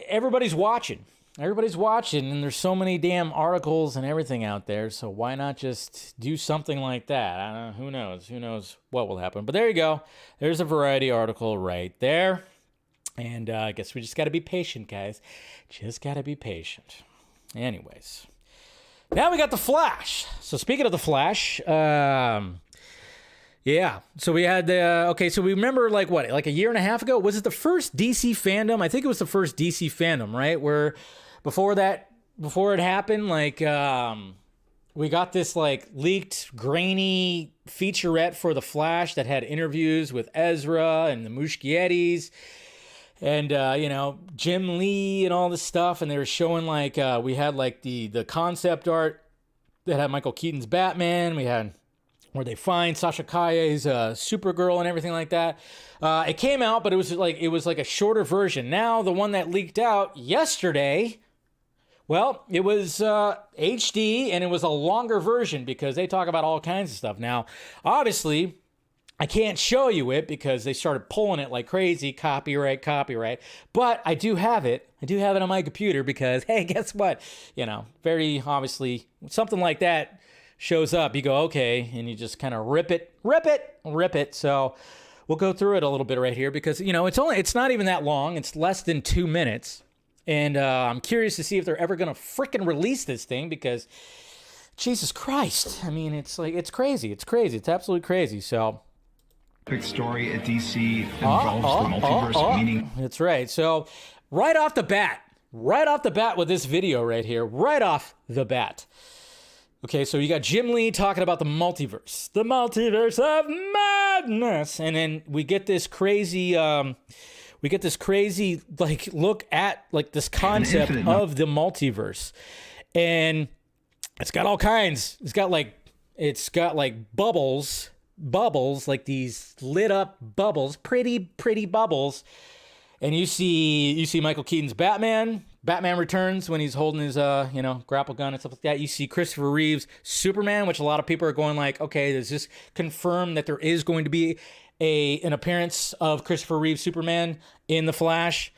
everybody's watching. Everybody's watching, and there's so many damn articles and everything out there, so why not just do something like that? I don't know. Who knows? Who knows what will happen? But there you go. There's a Variety article right there. And I guess we just got to be patient, guys. Just got to be patient. Anyways. Now we got The Flash. So speaking of The Flash, yeah. So we had so we remember like a year and a half ago? Was it the first DC fandom? I think it was the first DC fandom, right? Where before it happened, like we got this like leaked grainy featurette for The Flash that had interviews with Ezra and the Muschietis and Jim Lee and all this stuff, and they were showing like we had like the concept art that had Michael Keaton's Batman. We had where they find Sasha Calle's Supergirl and everything like that. It came out, but it was like a shorter version. Now the one that leaked out yesterday, well, it was HD and it was a longer version because they talk about all kinds of stuff. Now, obviously, I can't show you it because they started pulling it like crazy, copyright. But I do have it. I do have it on my computer because, hey, guess what? Very obviously, something like that shows up, you go, okay, and you just kind of rip it. So we'll go through it a little bit right here because, it's not even that long. It's less than 2 minutes. And I'm curious to see if they're ever going to freaking release this thing because, Jesus Christ. I mean, it's crazy. It's absolutely crazy. So. Quick story at DC involves the multiverse, meaning. That's right. So right off the bat with this video right here, right off the bat. Okay, so you got Jim Lee talking about the multiverse of madness, and then we get this crazy, like look at like this concept of the multiverse, and it's got all kinds. It's got like bubbles, like these lit up bubbles, pretty bubbles, and you see Michael Keaton's Batman. Batman Returns when he's holding his, grapple gun and stuff like that. You see Christopher Reeve's Superman, which a lot of people are going like, okay, does this confirm that there is going to be an appearance of Christopher Reeve Superman in The Flash?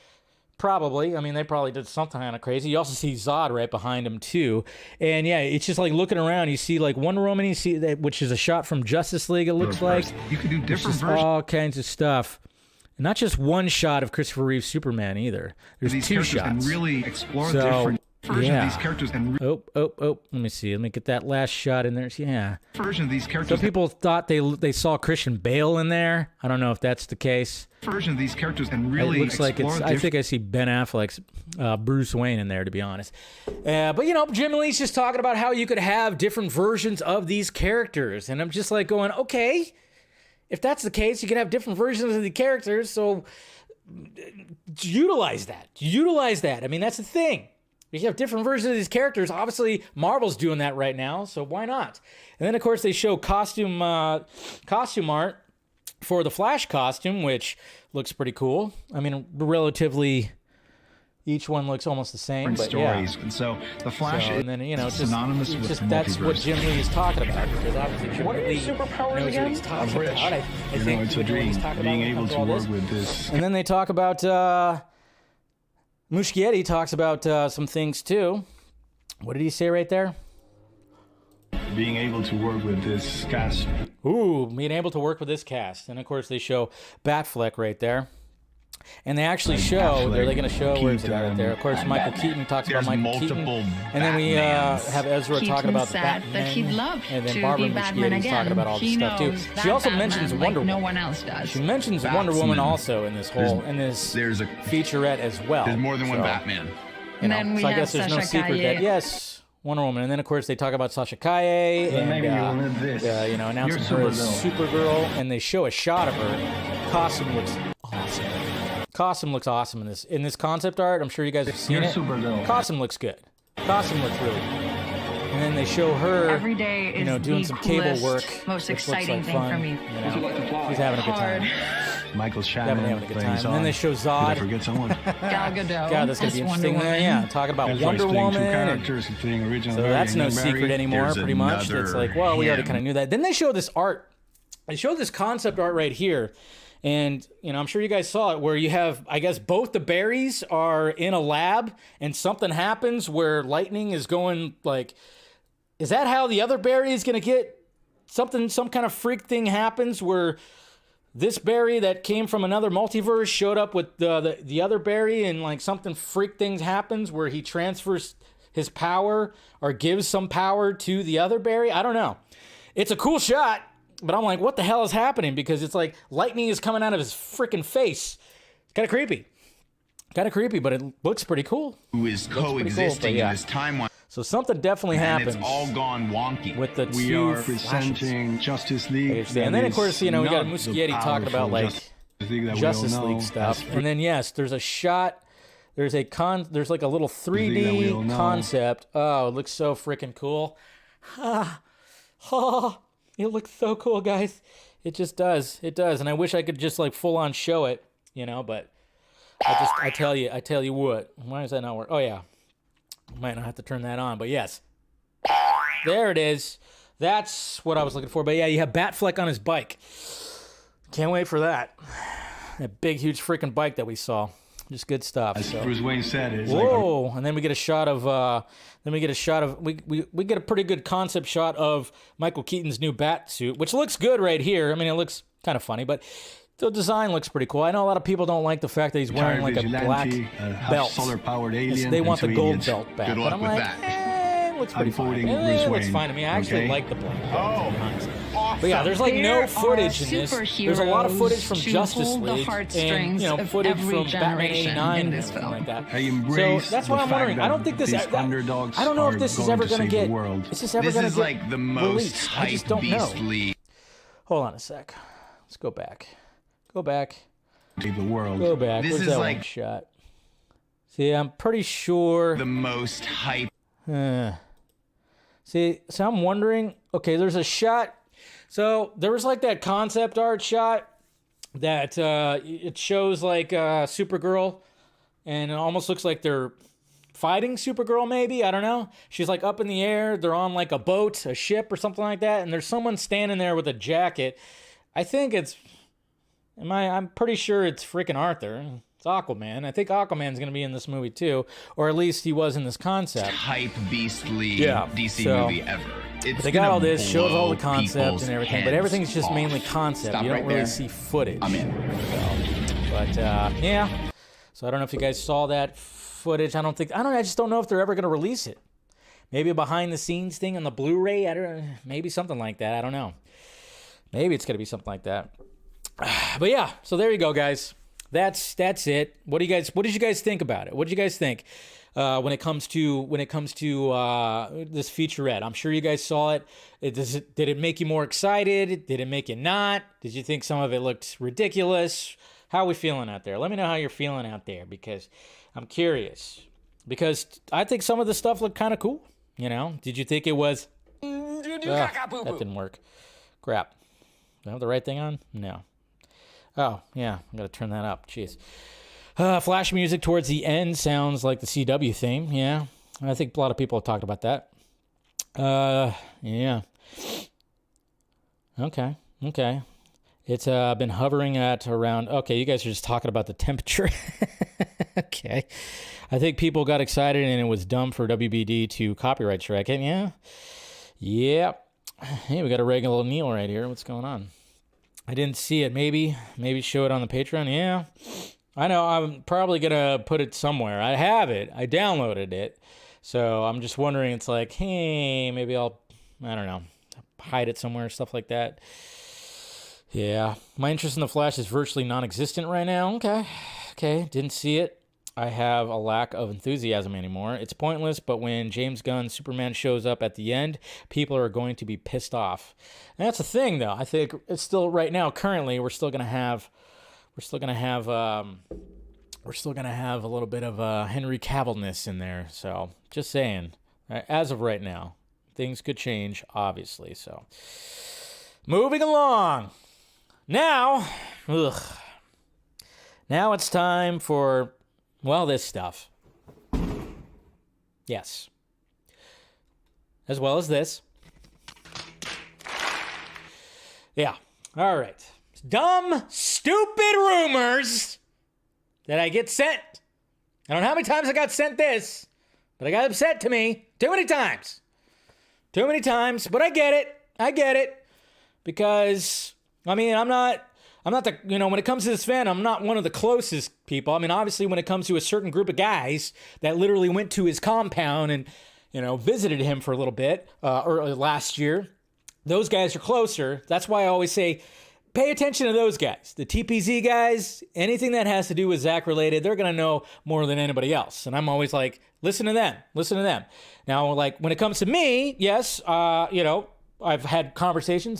Probably. I mean, they probably did something kind of crazy. You also see Zod right behind him too, and yeah, it's just like looking around. You see like Wonder Woman. You see that, which is a shot from Justice League. It looks like you could do different versions. All kinds of stuff. Not just one shot of Christopher Reeve Superman either. There's these two shots. And really explore different versions of these characters. And oh. Let me see. Let me get that last shot in there. Yeah. Version of these characters. Some people thought they saw Christian Bale in there. I don't know if that's the case. Version of these characters and really it looks like it's. I think I see Ben Affleck's Bruce Wayne in there, to be honest. But you know, Jim Lee's just talking about how you could have different versions of these characters, and I'm just like going, okay. If that's the case, you can have different versions of the characters, so utilize that. Utilize that. I mean, that's the thing. You have different versions of these characters. Obviously, Marvel's doing that right now, so why not? And then, of course, they show costume art for the Flash costume, which looks pretty cool. I mean, relatively... Each one looks almost the same, but stories. Yeah. And so the Flash, and then you know, synonymous with the that's what multiverse. Jim Lee is talking about, because obviously Jim Lee knows what he's talking about. I think it's a dream being able to work with this. And then they talk about Muschietti talks about some things too. What did he say right there? Being able to work with this cast. Ooh, being able to work with this cast, and of course they show Batfleck right there. And they actually show, they're going to show, where's it right there? Of course, Michael Keaton talks about Michael Keaton. And then we have Ezra talking about the Batman. That he'd love and then to Barbara be Batman Muschietti again. talking about all this stuff too. She also mentions Wonder Woman. No one else does. She mentions Wonder Woman also in this whole, there's a featurette as well. There's more than one Batman. You know, And then we so I have guess there's no Sasha secret Calle. that, yes, Wonder Woman. And then, of course, they talk about Sasha Calle and, you know, announcing her as Supergirl. And they show a shot of her. Costume looks awesome. Costume looks awesome in this concept art. I'm sure you guys have seen it. Costume looks good. Costume looks really good. And then they show her, Every day is you know, doing the some cable coolest, work. most which looks exciting like thing fun, for me. You know. She's having a good time. Michael Shannon Having a good time. plays And then they show Zod. Did I forget someone? Gal Gadot. God, that's gonna be interesting. Yeah, talking about Wonder Woman. And, so that's no secret anymore, pretty much. It's like, well, we already kind of knew that. Then they show this art. They show this concept art right here. And, you know, I'm sure you guys saw it, where you have, I guess, both the Barrys are in a lab and something happens where lightning is going, like, is that how the other Barry is going to get something, some kind of freak thing happens where this Barry that came from another multiverse showed up with the other Barry, and, like, something freak things happens where he transfers his power or gives some power to the other Barry? I don't know. It's a cool shot. But I'm like, what the hell is happening? Because it's like lightning is coming out of his freaking face. It's kind of creepy. Kind of creepy, but it looks pretty cool. Who is coexisting in this timeline. So something definitely happens. And it's all gone wonky. With the We two are presenting Justice League. And then, of course, you know, we got Muschietti talking about, like, Justice League stuff. And then, yes, there's a shot. There's like a little 3D concept. Oh, it looks so freaking cool. It looks so cool, guys. It just does. It does. And I wish I could just, like, full on show it, you know, but I tell you what. Why does that not work? Oh, yeah. Might not have to turn that on, but yes. There it is. That's what I was looking for. But yeah, you have Batfleck on his bike. Can't wait for that. That big, huge freaking bike that we saw. Just good stuff. As Bruce Wayne said, it's whoa! Like and then we get a shot of. We get a pretty good concept shot of Michael Keaton's new bat suit, which looks good right here. I mean, it looks kind of funny, but the design looks pretty cool. I know a lot of people don't like the fact that he's wearing like a black belt. Solar-powered alien. They want the gold belt back. Good but luck I'm with like, that. It looks pretty fine. It looks fine to me. I actually like the black belt. But yeah, there's like no footage in this. There's a lot of footage from Justice League and, you know, footage from Batman '89 and something like that. So that's what I'm wondering. I don't think this. I don't know if this is ever going to get. Is this ever going to get like the most released? I just don't know. beastly. Hold on a sec. Let's go back. Go back. the world. Go back. This Where's is that like one shot? See, I'm pretty sure. The most hype. See, so I'm wondering. Okay, there's a shot. So there was like that concept art shot that it shows like Supergirl, and it almost looks like they're fighting Supergirl. Maybe, I don't know. She's like up in the air. They're on like a boat, a ship, or something like that. And there's someone standing there with a jacket. I think it's I'm pretty sure it's freaking Arthur. It's Aquaman. I think Aquaman's going to be in this movie too, or at least he was in this concept. Hype beastly DC movie ever. They got all this, shows all the concept and everything, but everything's just mainly concept. You don't really see footage. I'm in. But yeah. So I don't know if you guys saw that footage. I just don't know if they're ever going to release it. Maybe a behind the scenes thing on the Blu-ray. Maybe something like that. I don't know. Maybe it's going to be something like that. But yeah, so there you go, guys. That's it. What did you guys think about it? What did you guys think when it comes to this featurette? I'm sure you guys saw it. Did it make you more excited? Did it make you not? Did you think some of it looked ridiculous? How are we feeling out there? Let me know how you're feeling out there, because I'm curious. Because I think some of the stuff looked kind of cool. You know? Did you think it was? That didn't work. Crap. Do I have the right thing on? No. Oh, yeah. I gotta turn that up. Jeez. Flash music towards the end sounds like the CW theme. Yeah. I think a lot of people have talked about that. Yeah. Okay. It's been hovering at around... Okay, you guys are just talking about the temperature. Okay. I think people got excited and it was dumb for WBD to copyright strike it. Yeah. Yep. Hey, we got a regular Neil right here. What's going on? I didn't see it. Maybe show it on the Patreon. Yeah. I know. I'm probably going to put it somewhere. I have it. I downloaded it. So I'm just wondering, it's like, hey, maybe I don't know, hide it somewhere, stuff like that. Yeah. My interest in The Flash is virtually non-existent right now. Okay. Didn't see it. I have a lack of enthusiasm anymore. It's pointless, but when James Gunn's Superman shows up at the end, people are going to be pissed off. And that's the thing, though. I think it's still right now. Currently, we're still gonna have a little bit of Henry Cavillness in there. So just saying. As of right now, things could change, obviously. So moving along. Now it's time for, well, this stuff. Yes. As well as this. Yeah. All right. Dumb, stupid rumors that I get sent. I don't know how many times I got sent this, but I got upset to me. Too many times. But I get it. Because, I mean, I'm not the, when it comes to this fan, I'm not one of the closest people. I mean, obviously, when it comes to a certain group of guys that literally went to his compound and, visited him for a little bit early last year, those guys are closer. That's why I always say, pay attention to those guys. The TPZ guys, anything that has to do with Zack related, they're going to know more than anybody else. And I'm always like, listen to them. Now, like, when it comes to me, yes, I've had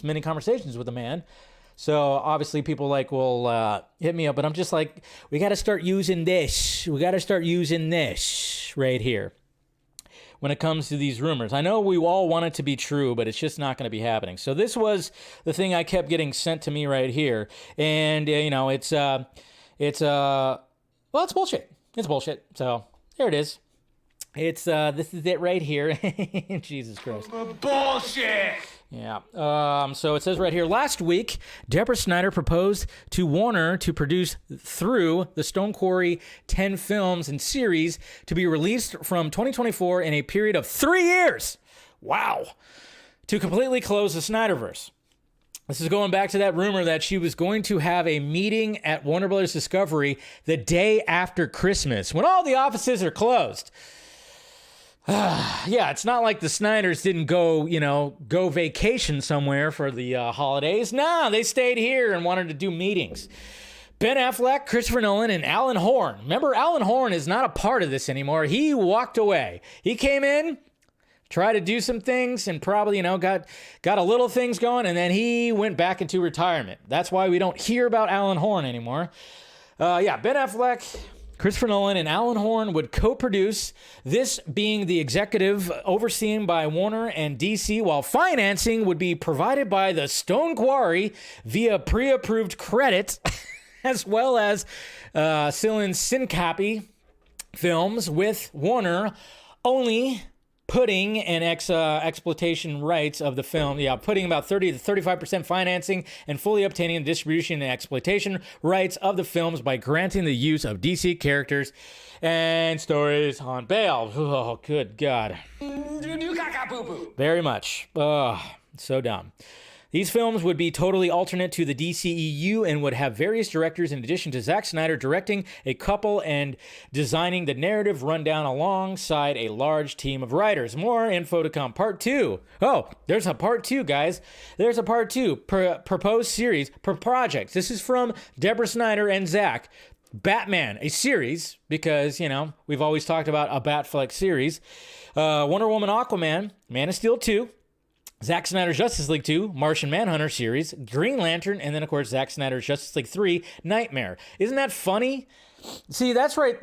many conversations with the man. So obviously people will hit me up, but I'm just like, we got to start using this. Right here. When it comes to these rumors, I know we all want it to be true, but it's just not going to be happening. So this was the thing I kept getting sent to me right here. And, it's bullshit. It's bullshit. So there it is. This is it right here. Jesus Christ. Bullshit! Yeah. So it says right here, last week, Deborah Snyder proposed to Warner to produce through the Stone Quarry 10 films and series to be released from 2024 in a period of 3 years. Wow. To completely close the Snyderverse. This is going back to that rumor that she was going to have a meeting at Warner Brothers Discovery the day after Christmas, when all the offices are closed. Yeah, it's not like the Snyders didn't go vacation somewhere for the holidays. No, they stayed here and wanted to do meetings. Ben Affleck, Christopher Nolan, and Alan Horn. Remember, Alan Horn is not a part of this anymore. He walked away. He came in, tried to do some things, and probably, got a little things going, and then he went back into retirement. That's why we don't hear about Alan Horn anymore. Ben Affleck, Christopher Nolan, and Alan Horn would co-produce, this being the executive overseen by Warner and DC, while financing would be provided by the Stone Quarry via pre-approved credit, as well as Syncope films with Warner only putting and exploitation rights of the film. Yeah, putting about 30 to 35% financing and fully obtaining the distribution and exploitation rights of the films by granting the use of DC characters and stories on bail. Oh, good God. Very much. Oh, so dumb. These films would be totally alternate to the DCEU and would have various directors in addition to Zack Snyder directing a couple and designing the narrative rundown alongside a large team of writers. More info to come. Part 2. Oh, there's a part 2, guys. There's a part 2. Proposed series per project. This is from Deborah Snyder and Zack. Batman, a series, because, you know, we've always talked about a Batfleck series. Wonder Woman, Aquaman, Man of Steel 2. Zack Snyder's Justice League 2, Martian Manhunter series, Green Lantern, and then, of course, Zack Snyder's Justice League 3, Nightmare. Isn't that funny? See, that's right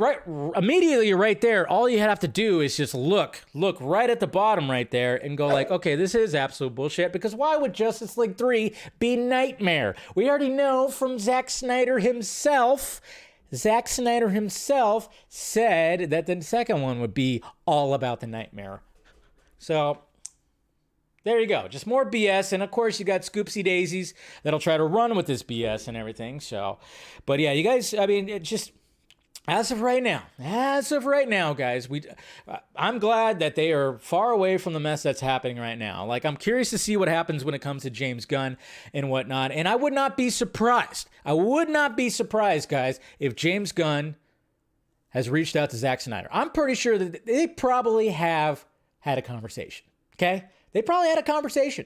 immediately right there. All you have to do is just look right at the bottom right there and go like, okay, this is absolute bullshit, because why would Justice League 3 be Nightmare? We already know from Zack Snyder himself said that the second one would be all about the Nightmare. So there you go. Just more BS. And of course, you got Scoopsy Daisies that'll try to run with this BS and everything. So, but yeah, you guys, I mean, it just, as of right now, guys, I'm glad that they are far away from the mess that's happening right now. Like, I'm curious to see what happens when it comes to James Gunn and whatnot. And I would not be surprised, guys, if James Gunn has reached out to Zack Snyder. I'm pretty sure that they probably have had a conversation. Okay? They probably had a conversation.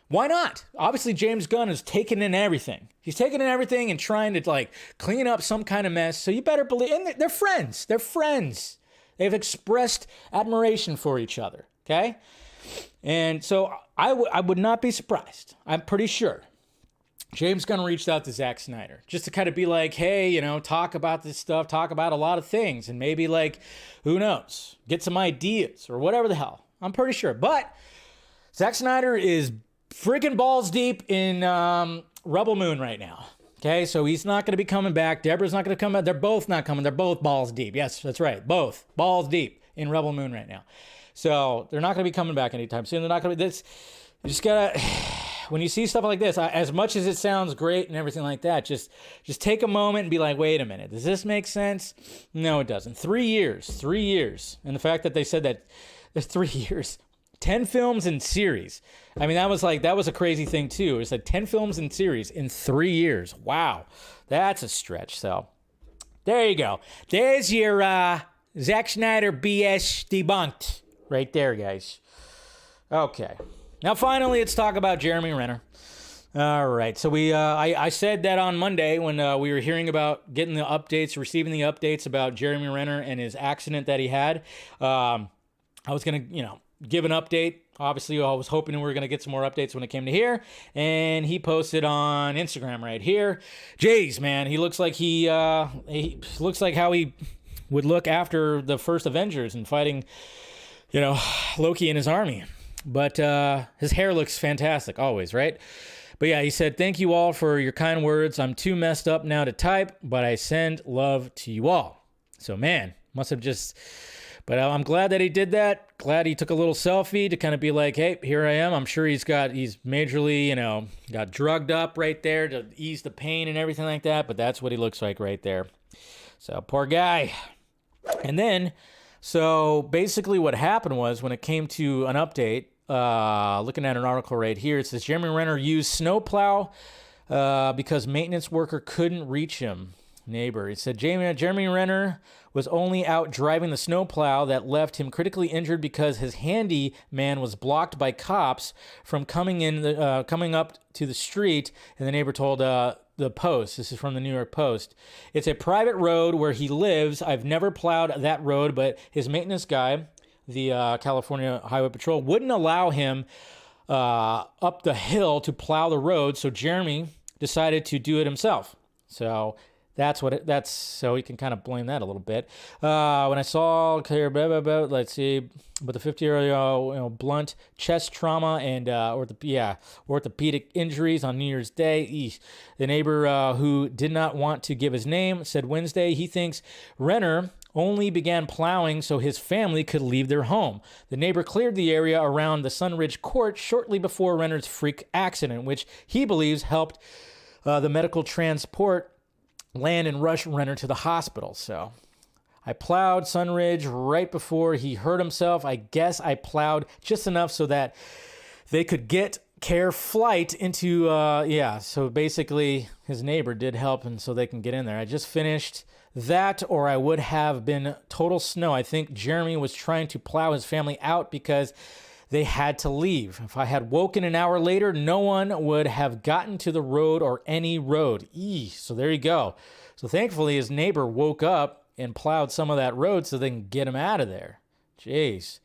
Why not? Obviously, James Gunn is taking in everything. He's taking in everything and trying to, like, clean up some kind of mess. So you better believe, and they're friends. They're friends. They've expressed admiration for each other, okay? And so I would not be surprised. I'm pretty sure James Gunn reached out to Zack Snyder just to kind of be like, hey, you know, talk about this stuff, talk about a lot of things, and maybe, like, who knows, get some ideas or whatever the hell. I'm pretty sure. But Zack Snyder is freaking balls deep in Rebel Moon right now. Okay, so he's not going to be coming back. Deborah's not going to come back. They're both not coming. They're both balls deep. Yes, that's right. Both balls deep in Rebel Moon right now. So they're not going to be coming back anytime soon. They're not going to be this. You just got to, when you see stuff like this, as much as it sounds great and everything like that, just take a moment and be like, wait a minute. Does this make sense? No, it doesn't. 3 years. And the fact that they said that there's 3 years. 10 films in series. I mean, that was a crazy thing too. It was like 10 films in series in 3 years. Wow. That's a stretch. So there you go. There's your Zack Snyder BS debunked right there, guys. Okay. Now finally, let's talk about Jeremy Renner. All right. So I said that on Monday when we were hearing about receiving the updates about Jeremy Renner and his accident that he had. I was going to, give an update. Obviously, I was hoping we were going to get some more updates when it came to here. And he posted on Instagram right here. Jeez, man, he looks like he looks like how he would look after the first Avengers and fighting, Loki and his army. But his hair looks fantastic, always, right? But yeah, he said, thank you all for your kind words. I'm too messed up now to type, but I send love to you all. So, man, must have just... But I'm glad that he did that. Glad he took a little selfie to kind of be like, hey, here I am. I'm sure he's majorly, got drugged up right there to ease the pain and everything like that. But that's what he looks like right there. So poor guy. And then, so basically what happened was when it came to an update, looking at an article right here, it says Jeremy Renner used snowplow because maintenance worker couldn't reach him. Neighbor. It said Jeremy Renner was only out driving the snowplow that left him critically injured because his handyman was blocked by cops from coming up to the street. And the neighbor told the Post. This is from the New York Post. It's a private road where he lives. I've never plowed that road, but his maintenance guy, the California Highway Patrol, wouldn't allow him up the hill to plow the road. So Jeremy decided to do it himself. So so we can kind of blame that a little bit. When I saw, let's see, but the 50-year-old, blunt chest trauma and orthopedic injuries on New Year's Day. The neighbor who did not want to give his name said Wednesday he thinks Renner only began plowing so his family could leave their home. The neighbor cleared the area around the Sunridge Court shortly before Renner's freak accident, which he believes helped the medical transport land and rush Renner to the hospital. So I plowed Sunridge right before he hurt himself. I guess I plowed just enough so that they could get care flight into, so basically his neighbor did help and so they can get in there. I just finished that, or I would have been total snow. I think Jeremy was trying to plow his family out because they had to leave. If I had woken an hour later, no one would have gotten to the road or any road. So there you go. So thankfully his neighbor woke up and plowed some of that road so they can get him out of there. Jeez.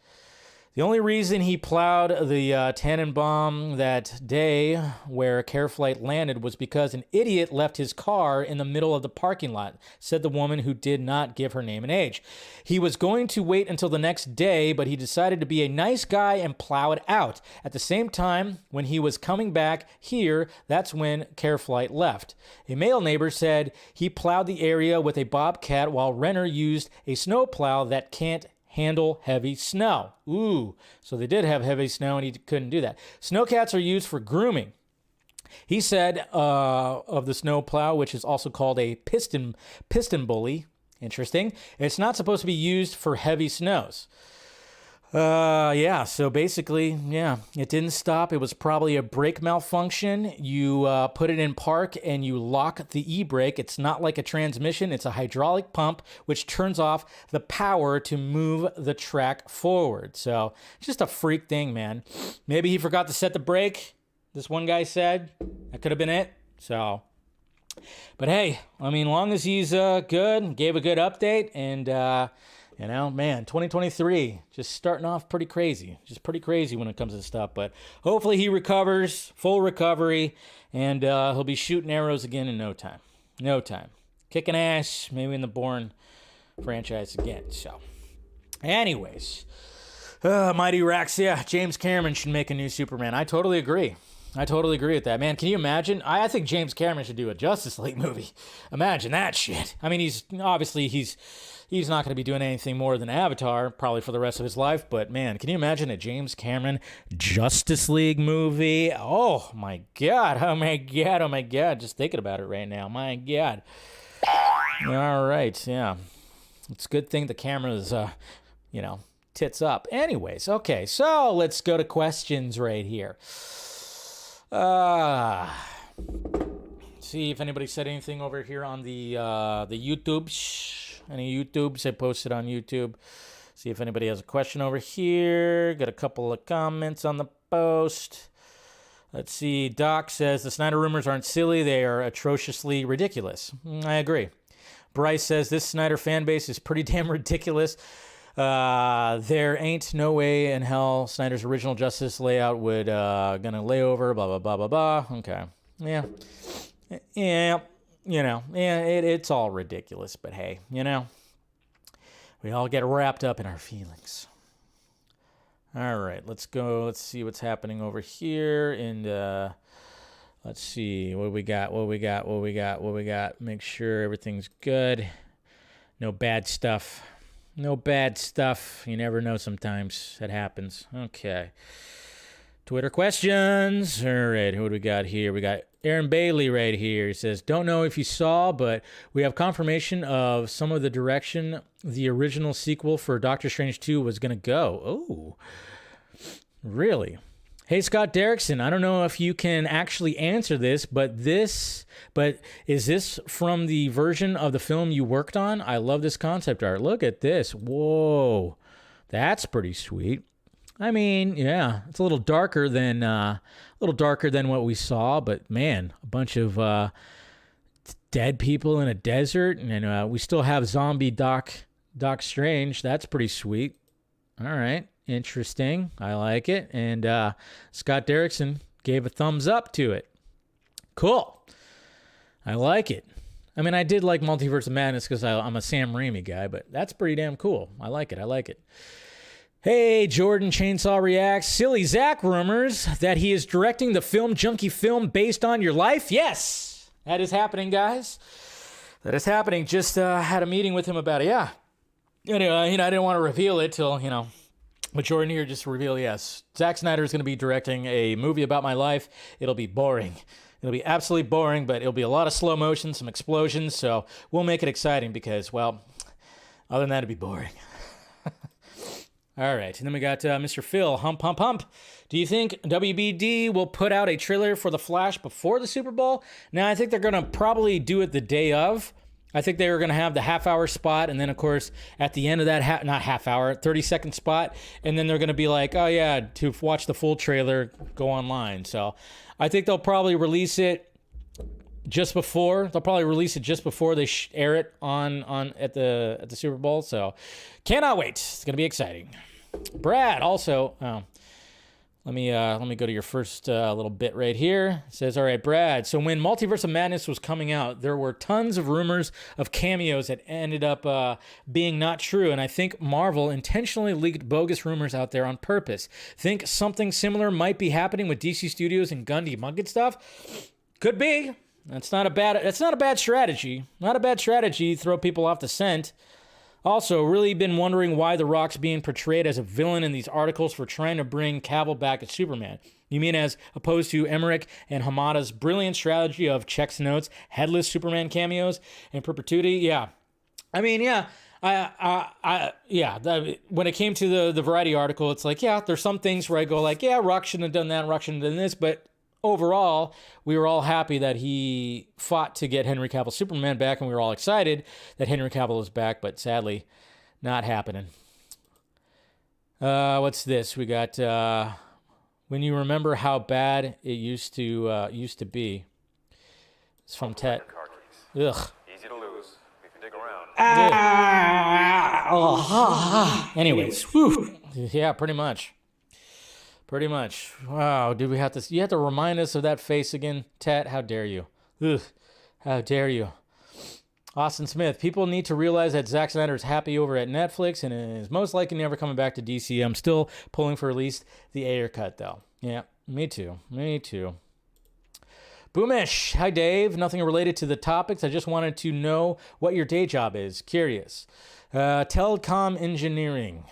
The only reason he plowed the Tannenbaum that day where Careflight landed was because an idiot left his car in the middle of the parking lot, said the woman who did not give her name and age. He was going to wait until the next day, but he decided to be a nice guy and plow it out. At the same time, when he was coming back here, that's when Careflight left. A male neighbor said he plowed the area with a bobcat while Renner used a snowplow that can't handle heavy snow. So they did have heavy snow and he couldn't do that. Snowcats are used for grooming. He said of the snowplow, which is also called a piston bully. Interesting. It's not supposed to be used for heavy snows. So basically, it didn't stop. It was probably a brake malfunction. You put it in park and you lock the e-brake. It's not like a transmission. It's a hydraulic pump, which turns off the power to move the track forward. So just a freak thing, man. Maybe he forgot to set the brake. This one guy said that could have been it. So, but hey, I mean, long as he's good, gave a good update, and 2023, just starting off pretty crazy. Just pretty crazy when it comes to stuff. But hopefully he recovers, full recovery, and he'll be shooting arrows again in no time. No time. Kicking ass, maybe in the Bourne franchise again. So, anyways, Mighty Rex, James Cameron should make a new Superman. I totally agree. With that, man. Can you imagine? I think James Cameron should do a Justice League movie. Imagine that shit. I mean, he's not going to be doing anything more than Avatar, probably for the rest of his life. But man, can you imagine a James Cameron Justice League movie? Oh my God. Just thinking about it right now. My God. All right. Yeah. It's a good thing the camera's, tits up. Anyways. Okay. So let's go to questions right here. See if anybody said anything over here on the YouTubes. Any YouTubes I posted on YouTube. See if anybody has a question over here. Got a couple of comments on the post. Let's see. Doc says the Snyder rumors aren't silly. They are atrociously ridiculous. I agree. Bryce says this Snyder fan base is pretty damn ridiculous. There ain't no way in hell Snyder's original Justice layout would gonna lay over, blah, blah, blah, blah, blah. Okay. Yeah. It's all ridiculous, but hey, we all get wrapped up in our feelings. All right, let's go. Let's see what's happening over here. And let's see what we got. Make sure everything's good. No bad stuff. You never know sometimes. That happens. Okay. Twitter questions. All right, who do we got here? We got Aaron Bailey right here. He says, don't know if you saw, but we have confirmation of some of the direction the original sequel for Doctor Strange 2 was going to go. Oh, really? Hey, Scott Derrickson, I don't know if you can actually answer this, but is this from the version of the film you worked on? I love this concept art. Look at this. Whoa, that's pretty sweet. I mean, yeah, it's a little darker than what we saw, but man, a bunch of dead people in a desert, and we still have zombie Doc Strange. That's pretty sweet. All right, interesting. I like it. And Scott Derrickson gave a thumbs up to it. Cool. I like it. I mean, I did like Multiverse of Madness because I'm a Sam Raimi guy, but that's pretty damn cool. I like it. Hey, Jordan Chainsaw reacts. Silly Zack rumors that he is directing the film Junkee film based on your life. Yes, that is happening, guys. That is happening. Just had a meeting with him about it. Yeah, Anyway, I didn't want to reveal it till, but Jordan here just revealed, yes, Zack Snyder is going to be directing a movie about my life. It'll be boring. It'll be absolutely boring, but it'll be a lot of slow motion, some explosions, so we'll make it exciting because, well, other than that, it'd be boring. All right, and then we got Mr. Phil, hump. Do you think WBD will put out a trailer for The Flash before the Super Bowl? Now, I think they're going to probably do it the day of. I think they were going to have the half-hour spot, and then, of course, at the end of that, not half-hour, 30-second spot, and then they're going to be like, oh, yeah, to watch the full trailer, go online. So I think they'll probably release it just before. They'll probably release it just before they air it at the Super Bowl. So cannot wait. It's going to be exciting. Brad, also... Let me go to your first little bit right here. It says, all right, Brad, so when Multiverse of Madness was coming out, there were tons of rumors of cameos that ended up being not true, and I think Marvel intentionally leaked bogus rumors out there on purpose. Think something similar might be happening with DC Studios and Gun Debunking stuff? Could be. That's not a bad strategy. Not a bad strategy, throw people off the scent. Also, really been wondering why The Rock's being portrayed as a villain in these articles for trying to bring Cavill back as Superman. You mean as opposed to Emmerich and Hamada's brilliant strategy of checks notes, headless Superman cameos, and perpetuity? Yeah. I mean, yeah. When it came to the Variety article, it's like, yeah, there's some things where I go like, yeah, Rock shouldn't have done that, Rock shouldn't have done this, but overall, we were all happy that he fought to get Henry Cavill Superman back, and we were all excited that Henry Cavill is back, but sadly, not happening. What's this? We got when you remember how bad it used to be. It's from Tet. Ugh. Easy to lose if you dig around. Anyways, whew. Yeah, pretty much. Pretty much. Wow, you have to remind us of that face again, Tat? How dare you? Ugh, how dare you? Austin Smith, people need to realize that Zack Snyder is happy over at Netflix and is most likely never coming back to DC. I'm still pulling for at least the Ayer cut, though. Yeah, me too. Boomish, hi Dave. Nothing related to the topics. I just wanted to know what your day job is. Curious. Telecom engineering.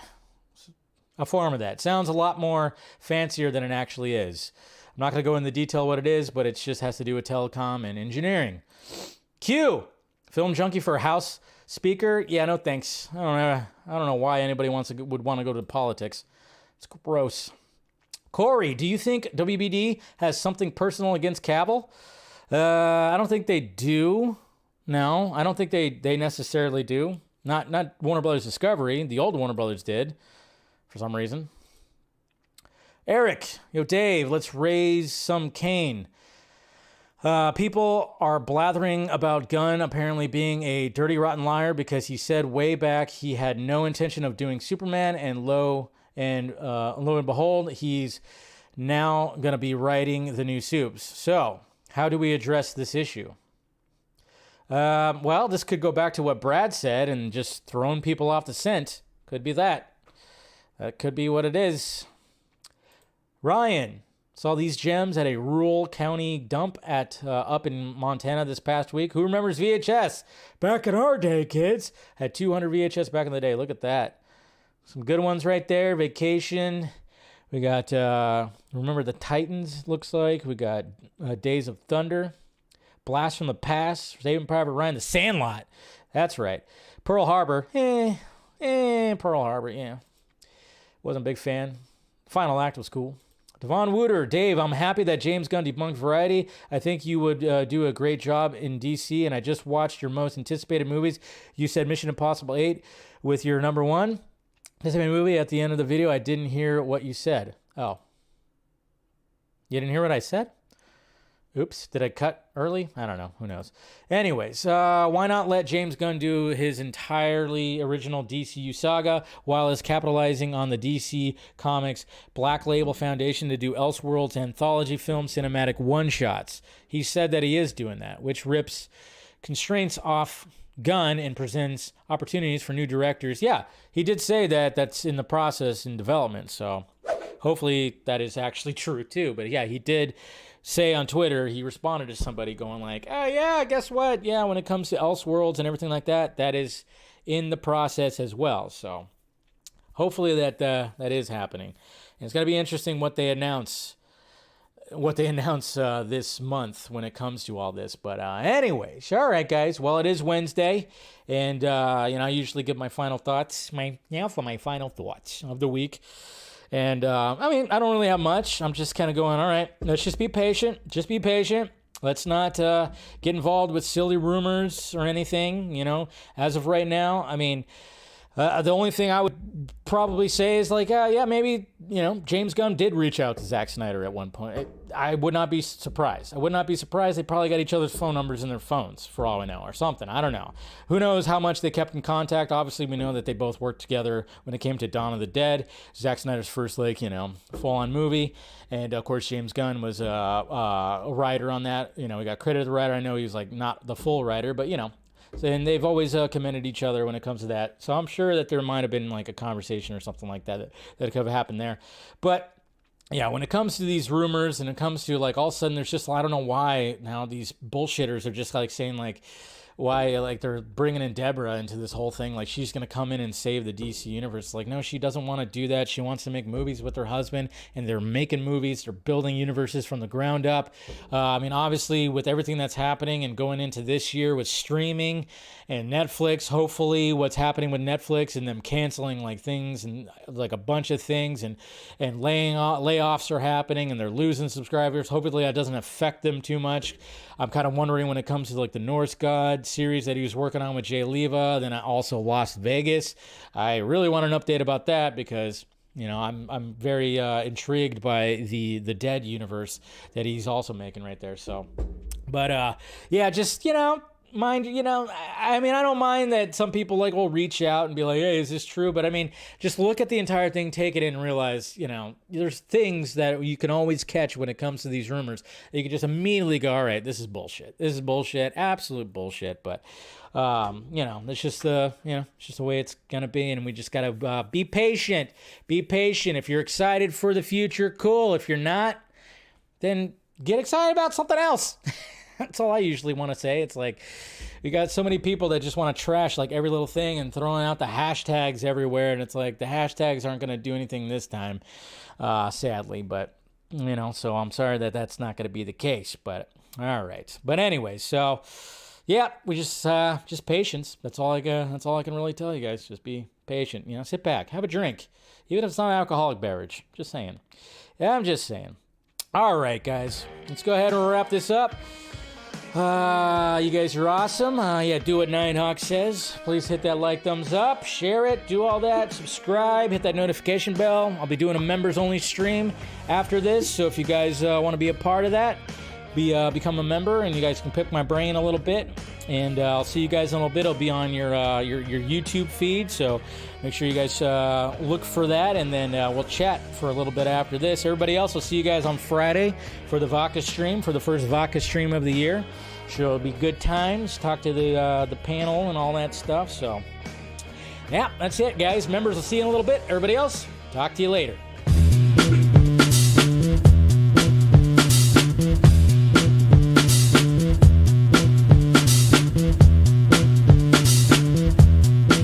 A form of that. Sounds a lot more fancier than it actually is. I'm not going to go into detail what it is, but it just has to do with telecom and engineering. Q, film junkie for a house speaker. Yeah, no thanks. I don't know why anybody would want to go to politics. It's gross. Corey, do you think WBD has something personal against Cavill? I don't think they do. No, I don't think they necessarily do. Not Warner Brothers Discovery. The old Warner Brothers did. For some reason. Eric, Dave, let's raise some Cain. People are blathering about Gunn apparently being a dirty, rotten liar because he said way back he had no intention of doing Superman, and lo and behold, he's now going to be writing the new Supes. So, how do we address this issue? Well, this could go back to what Brad said and just throwing people off the scent. Could be that. That could be what it is. Ryan saw these gems at a rural county dump up in Montana this past week. Who remembers VHS? Back in our day, kids. Had 200 VHS back in the day. Look at that. Some good ones right there. Vacation. We got, remember the Titans, looks like. We got Days of Thunder. Blast from the Past. Saving Private Ryan. The Sandlot. That's right. Pearl Harbor. Pearl Harbor, yeah. Wasn't a big fan. Final act was cool. Devon Wooder, Dave, I'm happy that James Gunn debunked Variety. I think you would do a great job in DC, and I just watched your most anticipated movies. You said Mission Impossible 8 with your number one anticipated movie. At the end of the video, I didn't hear what you said. Oh. You didn't hear what I said? Oops, did I cut early? I don't know. Who knows? Anyways, why not let James Gunn do his entirely original DCU saga while is capitalizing on the DC Comics Black Label Foundation to do Elseworlds anthology film cinematic one-shots? He said that he is doing that, which rips constraints off Gunn and presents opportunities for new directors. Yeah, he did say that that's in the process in development, so hopefully that is actually true too. But yeah, he did say on Twitter, he responded to somebody going like, oh yeah, guess what? Yeah, when it comes to Elseworlds and everything like that, that is in the process as well. So hopefully that is happening. And it's going to be interesting what they announce this month when it comes to all this. But anyways, all right, guys. Well, it is Wednesday, and I usually give my final thoughts. My final thoughts of the week. And I don't really have much. I'm just kind of going, all right, let's just be patient. Just be patient. Let's not get involved with silly rumors or anything. As of right now, the only thing I would probably say is maybe, James Gunn did reach out to Zack Snyder at one point. I would not be surprised. They probably got each other's phone numbers in their phones for all we know, or something. I don't know. Who knows how much they kept in contact. Obviously, we know that they both worked together when it came to Dawn of the Dead, Zack Snyder's first, full-on movie. And, of course, James Gunn was a writer on that. We got credit to the writer. I know he was, not the full writer, but, and they've always commended each other when it comes to that. So I'm sure that there might have been a conversation or something like that could have happened there. But yeah, when it comes to these rumors and it comes to all of a sudden there's just, I don't know why now these bullshitters are just saying why they're bringing in Deborah into this whole thing, she's going to come in and save the DC universe. No, she doesn't want to do that. She wants to make movies with her husband, and they're making movies. They're building universes from the ground up. Obviously with everything that's happening and going into this year with streaming and Netflix, hopefully what's happening with Netflix and them canceling things and a bunch of things and layoffs are happening and they're losing subscribers. Hopefully that doesn't affect them too much. I'm kind of wondering when it comes to the Norse God series that he was working on with Jay Leva, then also Las Vegas. I really want an update about that because I'm very intrigued by the Dead universe that he's also making right there. So, but just mind, I don't mind that some people will reach out and be like, hey, is this true? But just look at the entire thing, take it in, and realize, there's things that you can always catch when it comes to these rumors. You can just immediately go, all right, this is bullshit. This is bullshit, absolute bullshit. But, it's just the way it's gonna be, and we just gotta be patient. Be patient. If you're excited for the future, cool. If you're not, then get excited about something else. That's all I usually want to say. It's we got so many people that just want to trash every little thing and throwing out the hashtags everywhere. And it's the hashtags aren't going to do anything this time, sadly. But, so I'm sorry that that's not going to be the case. But, all right. But anyway, so, yeah, we just patience. That's all I can really tell you guys. Just be patient. Sit back, have a drink. Even if it's not an alcoholic beverage. Just saying. Yeah, I'm just saying. All right, guys. Let's go ahead and wrap this up. You guys are awesome. Do what Nighthawk says. Please hit that thumbs up, share it, do all that, subscribe, hit that notification bell. I'll be doing a members-only stream after this, so if you guys want to be a part of that, become a member, and you guys can pick my brain a little bit. And I'll see you guys in a little bit. It'll be on your YouTube feed, so make sure you guys look for that, and then we'll chat for a little bit after this. Everybody else, I'll see you guys on Friday for the Vodka stream, for the first Vodka stream of the year. Sure, it'll be good times. Talk to the panel and all that stuff. So, yeah, that's it, guys. Members, I'll see you in a little bit. Everybody else, talk to you later.